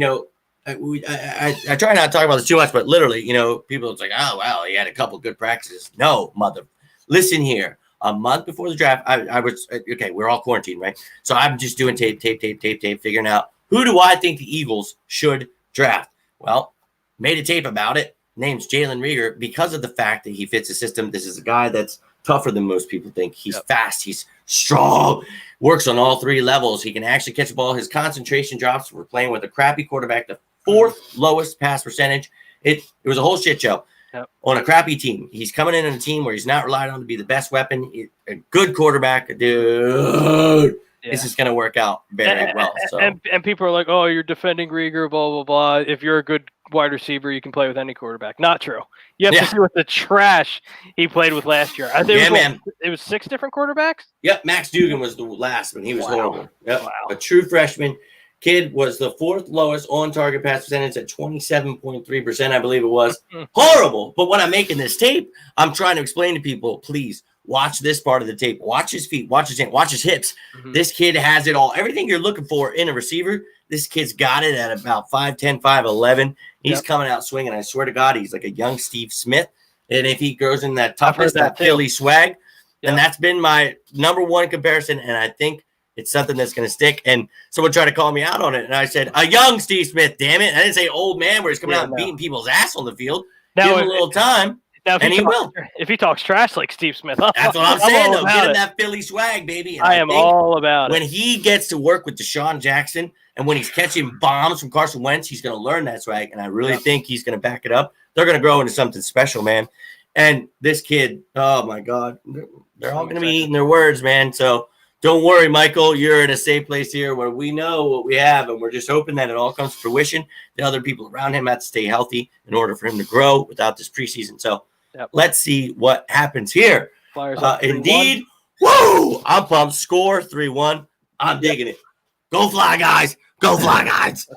I try not to talk about this too much, but literally, people it's like, oh well, he had a couple good practices. No, listen here. A month before the draft, I was okay. We're all quarantined, right? So I'm just doing tape, figuring out who do I think the Eagles should draft. Well, made a tape about it. Name's Jalen Reagor because of the fact that he fits the system. This is a guy that's tougher than most people think. He's fast. He's strong. Works on all three levels. He can actually catch the ball. His concentration drops. We're playing with a crappy quarterback, the fourth lowest pass percentage. It was a whole shit show. On a crappy team. He's coming in on a team where he's not relied on to be the best weapon. A good quarterback, dude. Yeah. This is going to work out very well. So. And people are like, oh, you're defending Reagor, blah, blah, blah. If you're a good wide receiver, you can play with any quarterback. Not true. You have to see what the trash he played with last year. I think it was 6 different quarterbacks? Yep, Max Dugan was the last one. He was horrible. Yep. Wow. A true freshman. Kid was the 4th lowest on-target pass percentage at 27.3%, I believe it was. Horrible. But when I'm making this tape, I'm trying to explain to people, please watch this part of the tape. Watch his feet. Watch his hand. Watch his hips. This kid has it all. Everything you're looking for in a receiver, this kid's got it at about 5'10", 5'11". He's coming out swinging. I swear to God, he's like a young Steve Smith. And if he goes in that toughness, that Philly swag, then that's been my number one comparison. And I think it's something that's going to stick. And someone tried to call me out on it. And I said, a young Steve Smith, damn it. I didn't say old man where he's coming out and beating people's ass on the field. Give him a little time. Now, and he will. If he talks trash like Steve Smith, that's what I'm saying, though. Get him that Philly swag, baby. And I am all about it. When he gets to work with Deshaun Jackson and when he's catching bombs from Carson Wentz, he's going to learn that swag. And I really think he's going to back it up. They're going to grow into something special, man. And this kid, oh, my God, they're all going to be eating their words, man. So don't worry, Michael. You're in a safe place here where we know what we have, and we're just hoping that it all comes to fruition. The other people around him have to stay healthy in order for him to grow without this preseason. So let's see what happens here. Indeed. Woo! I'm pumped. Score 3-1. I'm digging it. Go Fly, guys. Go Fly, guys.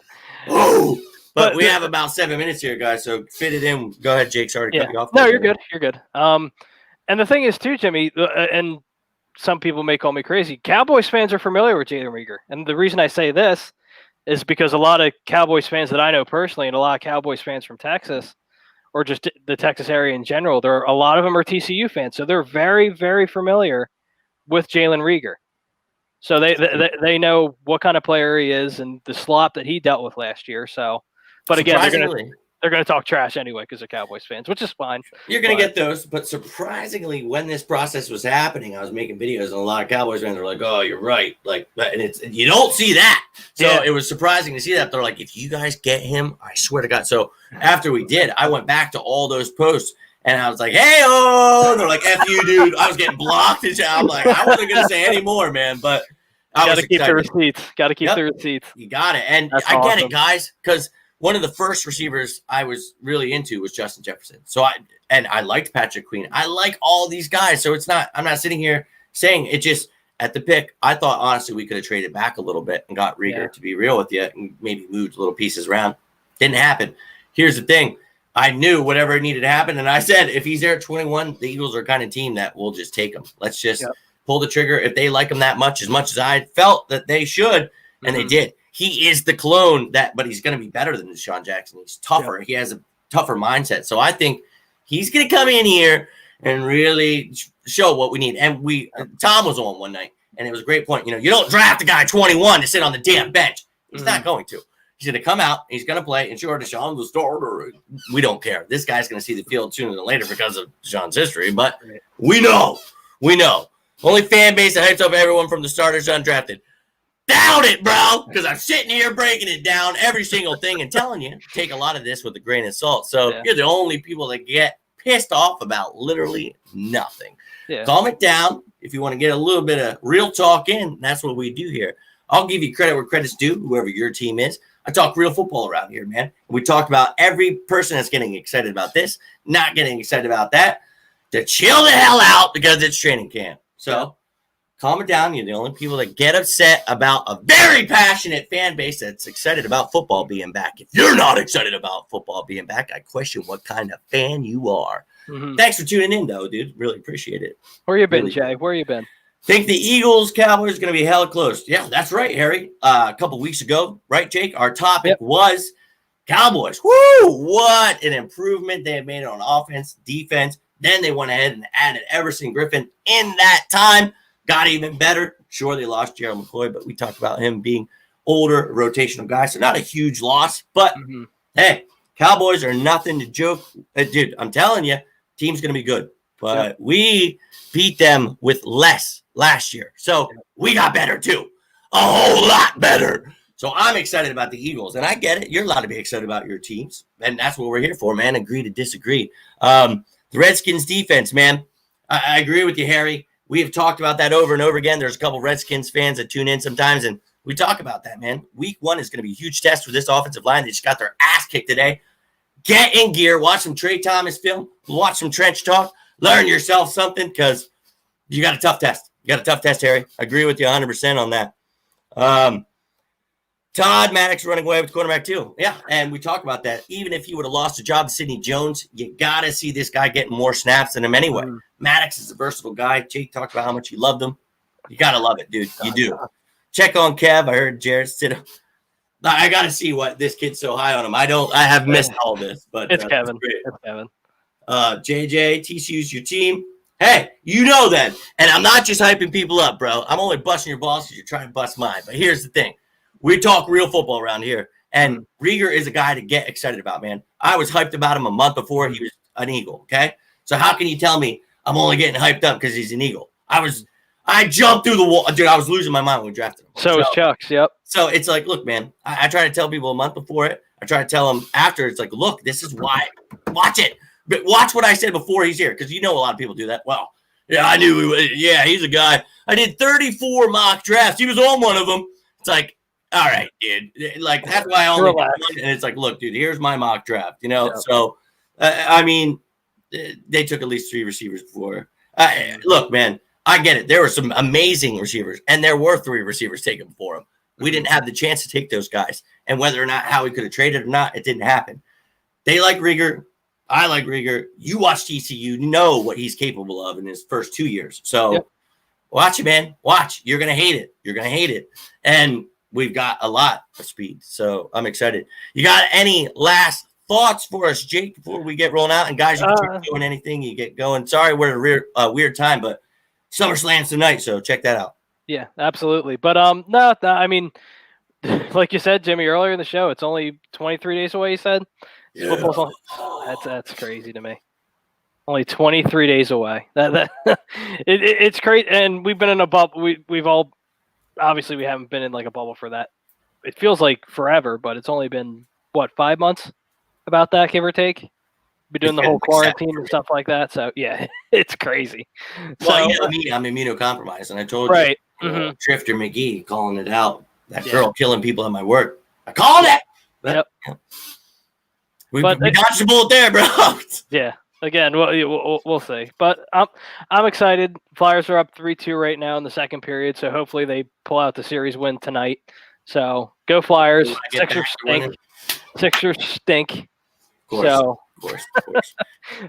Woo! But we have about 7 minutes here, guys, so fit it in. Go ahead, Jake. Sorry to cut you off. No, you're good. You're good. And the thing is, too, Jimmy, and some people may call me crazy, Cowboys fans are familiar with Jalen Reagor. And the reason I say this is because a lot of Cowboys fans that I know personally and a lot of Cowboys fans from Texas or just the Texas area in general, a lot of them are TCU fans. So they're very, very familiar with Jalen Reagor. So they know what kind of player he is and the slop that he dealt with last year. So, but again, they're they're going to talk trash anyway because they're Cowboys fans, which is fine. You're going to get those. But surprisingly, when this process was happening, I was making videos, and a lot of Cowboys fans were like, "Oh, you're right." Like, and you don't see that. So it was surprising to see that. They're like, "If you guys get him, I swear to God." So after we did, I went back to all those posts. And I was like, "Hey, oh!" They're like, "F you, dude." I was getting blocked, and I'm like, I wasn't gonna say any more, man. But I was keep the receipts. Got to keep the receipts. You got it, and I get it, guys, because one of the first receivers I was really into was Justin Jefferson. So I liked Patrick Queen. I like all these guys. So I'm not sitting here saying it. Just at the pick, I thought honestly we could have traded back a little bit and got Rieger, to be real with you, and maybe moved little pieces around. Didn't happen. Here's the thing. I knew whatever needed to happen, and I said, if he's there at 21, the Eagles are kind of team that will just take him. Let's just pull the trigger if they like him that much as I felt that they should, and they did. He is the clone but he's going to be better than Deshaun Jackson. He's tougher. He has a tougher mindset. So I think he's going to come in here and really show what we need. And Tom was on one night, and it was a great point. You don't draft a guy 21 to sit on the damn bench. He's not going to. He's going to come out. He's going to play. And sure, Deshaun's the starter. We don't care. This guy's going to see the field sooner than later because of Deshaun's history. But we know. Only fan base that hypes up everyone from the starters undrafted. Doubt it, bro. Because I'm sitting here breaking it down, every single thing, and telling you, take a lot of this with a grain of salt. So you're the only people that get pissed off about literally nothing. Calm it down. If you want to get a little bit of real talk in, that's what we do here. I'll give you credit where credit's due, whoever your team is. I talk real football around here, man. We talked about every person that's getting excited about this, not getting excited about that, to chill the hell out because it's training camp. So calm it down. You're the only people that get upset about a very passionate fan base that's excited about football being back. If you're not excited about football being back, I question what kind of fan you are. Thanks for tuning in, though, dude. Really appreciate it. Where you been, Jay? Where you been? Think the Eagles Cowboys is going to be hella close. Yeah, that's right, Harry. A couple weeks ago, right, Jake? Our topic was Cowboys. Woo! What an improvement they have made on offense, defense. Then they went ahead and added Everson Griffin in that time. Got even better. Sure, they lost Gerald McCoy, but we talked about him being older, rotational guy, so not a huge loss. But, hey, Cowboys are nothing to joke. Dude, I'm telling you, team's going to be good. But we beat them with less last year. So we got better too. A whole lot better. So I'm excited about the Eagles. And I get it. You're allowed to be excited about your teams. And that's what we're here for, man. Agree to disagree. The Redskins defense, man. I agree with you, Harry. We have talked about that over and over again. There's a couple Redskins fans that tune in sometimes, and we talk about that, man. Week 1 is going to be a huge test for this offensive line. They just got their ass kicked today. Get in gear. Watch some Trey Thomas film. Watch some trench talk. Learn yourself something because you got a tough test. You got a tough test, Harry. I agree with you 100% on that. Todd Maddox running away with quarterback too. Yeah, and we talk about that. Even if he would have lost a job to Sidney Jones, you got to see this guy getting more snaps than him anyway. Maddox is a versatile guy. Jake talked about how much he loved him. You got to love it, dude. You do. Check on Kev. I heard Jared sit. I got to see what this kid's so high on him. I have missed all this, but it's Kevin. It's Kevin. JJ, TCU's your team. Hey, you know that. And I'm not just hyping people up, bro. I'm only busting your balls because you're trying to bust mine. But here's the thing. We talk real football around here. And Rieger is a guy to get excited about, man. I was hyped about him a month before he was an Eagle, okay? So how can you tell me I'm only getting hyped up because he's an Eagle? I jumped through the wall. Dude, I was losing my mind when we drafted him. So was Chuck's, yep. So it's like, look, man, I try to tell people a month before it. I try to tell them after. It's like, look, this is why. Watch it. But watch what I said before he's here, because you know a lot of people do that. Well, yeah, I knew. He's a guy. I did 34 mock drafts. He was on one of them. It's like, all right, dude. Like, that's why I only did one. And it's like, look, dude, here's my mock draft, you know? Yeah. So, I mean, they took at least 3 receivers before. Look, man, I get it. There were some amazing receivers, and there were 3 receivers taken before him. We didn't have the chance to take those guys. And whether or not how we could have traded or not, it didn't happen. They like Rieger. I like Rieger. You watch TCU, you know what he's capable of in his first 2 years. So watch it, man. Watch. You're going to hate it. You're going to hate it. And we've got a lot of speed. So I'm excited. You got any last thoughts for us, Jake, before we get rolling out? And guys, you can keep doing anything you get going. Sorry, we're at a weird time, but SummerSlam's tonight, so check that out. Yeah, absolutely. But no, I mean, like you said, Jimmy, earlier in the show, it's only 23 days away, you said. Yeah. Football's that's crazy to me. Only 23 days away. It's great, and we've been in a bubble. We've all obviously we haven't been in like a bubble for that. It feels like forever, but it's only been what 5 months, about that, give or take. Be doing It's the been whole like 7 quarantine for and me. stuff like that. So yeah, it's crazy. Well, So you know me, I'm immunocompromised, and I told you, right, Drifter McGee calling it out. That Yeah. girl killing people at my work. I called it. But, Yep. We But dodged a bullet there, bro. yeah, again, we'll see. But I'm excited. Flyers are up 3-2 right now in the second period, so hopefully they pull out the series win tonight. So go Flyers. When I get Sixers back to winning. stink. Sixers stink. Of course, So of course.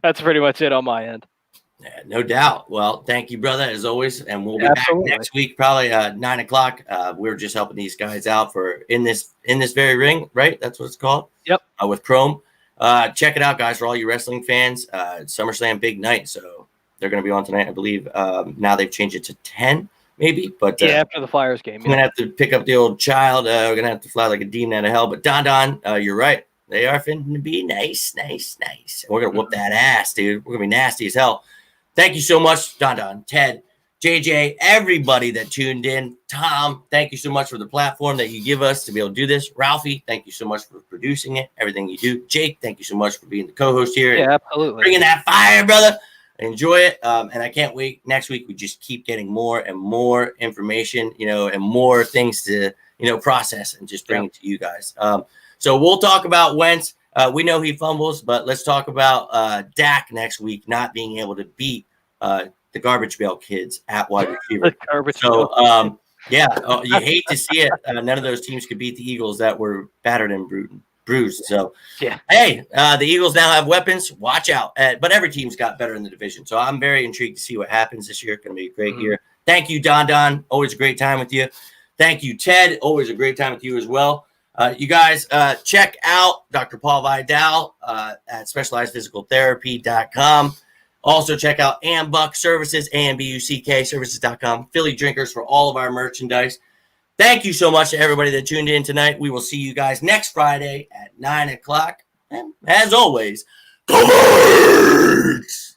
that's pretty much it on my end. Yeah, no doubt. Well, thank you, brother, as always, and we'll be Absolutely. back next week, probably 9 o'clock. We're just helping these guys out for in this very ring, right? That's what it's called. Yep. With Chrome. Check it out, guys, for all you wrestling fans. SummerSlam big night, so they're going to be on tonight, I believe. Now they've changed it to 10, maybe, but after the Flyers game, I'm gonna have to pick up the old child. We're gonna have to fly like a demon out of hell. But Don, you're right. They are finna to be nice. We're gonna whoop that ass, dude. We're gonna be nasty as hell. Thank you so much, Don, Ted, JJ, everybody that tuned in. Tom, thank you so much for the platform that you give us to be able to do this. Ralphie, thank you so much for producing it, everything you do. Jake, thank you so much for being the co-host here. Yeah, absolutely. Bringing that fire, brother. Enjoy it. And I can't wait. Next week, we just keep getting more and more information, and more things to, process and just bring it to you guys. So we'll talk about Wentz. We know he fumbles, but let's talk about Dak next week not being able to beat the Garbage Pail Kids at wide receiver. You hate to see it. None of those teams could beat the Eagles that were battered and bruised. So, hey, the Eagles now have weapons. Watch out. But every team's got better in the division. So I'm very intrigued to see what happens this year. It's going to be a great year. Thank you, Don. Always a great time with you. Thank you, Ted. Always a great time with you as well. You guys check out Dr. Paul Vidal at specializedphysicaltherapy.com. Also check out Ambuck Services, AMBUCK Services.com. Philly Drinkers for all of our merchandise. Thank you so much to everybody that tuned in tonight. We will see you guys next Friday at 9 o'clock. And as always, go Birds!